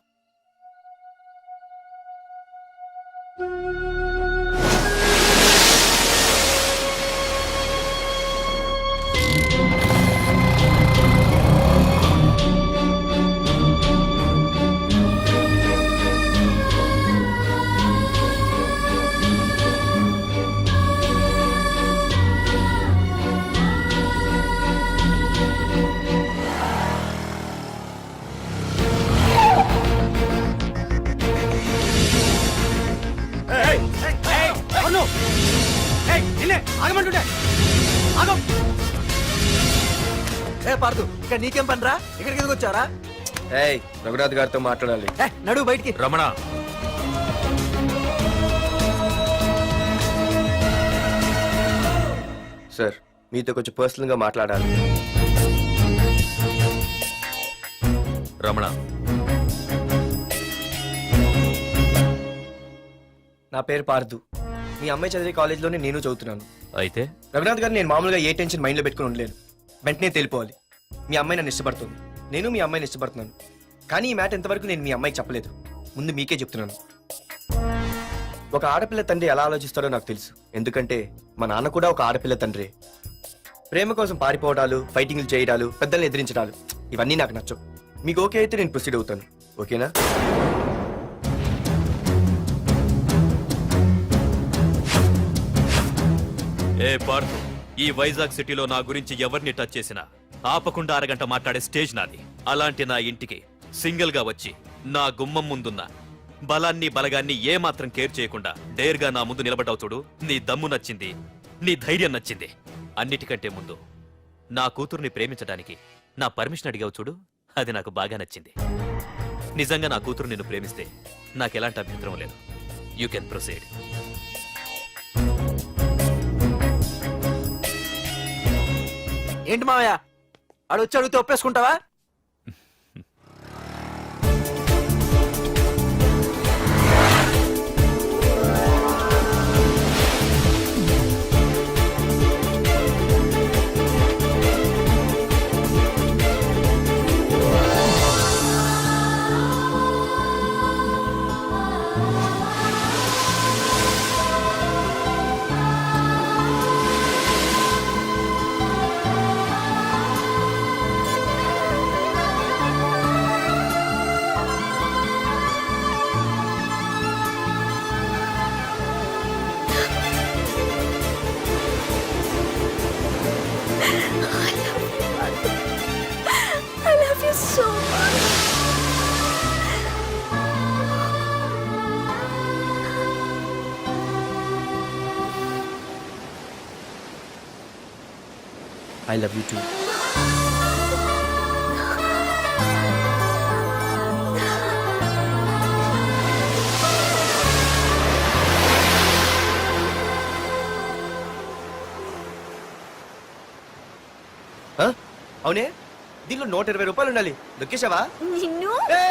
పార్దు, ఇక్కడ నీకేం పనిరా? ఇక్కడికి ఎందుకు వచ్చారా? ఏయ్, రఘునాథ్ గారితో మాట్లాడాలి. నడు బయటికి. రమణ, సార్, మీతో కొంచెం పర్సనల్ గా మాట్లాడాలి. రమణ, నా పేరు పార్దు. మీ అమ్మాయి చదివే కాలేజ్లోనే నేను చదువుతున్నాను. అయితే రఘునాథ్ గారు, నేను మామూలుగా ఏ టెన్షన్ మైండ్లో పెట్టుకుని ఉండలేను. వెంటనే తెలిపోవాలి. మీ అమ్మాయి నన్ను ఇష్టపడుతుంది, నేను మీ అమ్మాయిని ఇష్టపడుతున్నాను. కానీ ఈ మ్యాటర్ ఎంతవరకు నేను మీ అమ్మాయికి చెప్పలేదు. ముందు మీకే చెప్తున్నాను. ఒక ఆడపిల్ల తండ్రి ఎలా ఆలోచిస్తాడో నాకు తెలుసు, ఎందుకంటే మా నాన్న కూడా ఒక ఆడపిల్ల తండ్రి. ప్రేమ కోసం పారిపోవడాలు, ఫైటింగ్లు చేయడాలు, పెద్దల్ని ఎదిరించడాలు, ఇవన్నీ నాకు నచ్చవు. మీకు ఓకే అయితే నేను ప్రొసీడ్ అవుతాను. ఓకేనా? ఏ పార్థు, ఈ వైజాగ్ సిటీలో నా గురించి ఎవరిని టచ్ చేసినా ఆపకుండా అరగంట మాట్లాడే స్టేజ్ నాది. అలాంటి నా ఇంటికి సింగిల్ గా వచ్చి నా గుమ్మం ముందున్న బలాన్ని బలగాన్ని ఏమాత్రం కేర్ చేయకుండా డేర్గా నా ముందు నిలబడ్డావు చూడు, నీ దమ్ము నచ్చింది, నీ ధైర్యం నచ్చింది. అన్నిటికంటే ముందు నా కూతుర్ని ప్రేమించడానికి నా పర్మిషన్ అడిగావు చూడు, అది నాకు బాగా నచ్చింది. నిజంగా నా కూతురు నిన్ను ప్రేమిస్తే నాకెలాంటి అభ్యంతరం లేదు. You can proceed. ఏంటి మావయ్య, ఆడు వచ్చి అడిగితే ఒప్పేసుకుంటావా? I love you too. అవునే దీనిలో 120 రూపాయలు ఉండాలి. దొక్కేశావా? నిన్ను ఏ,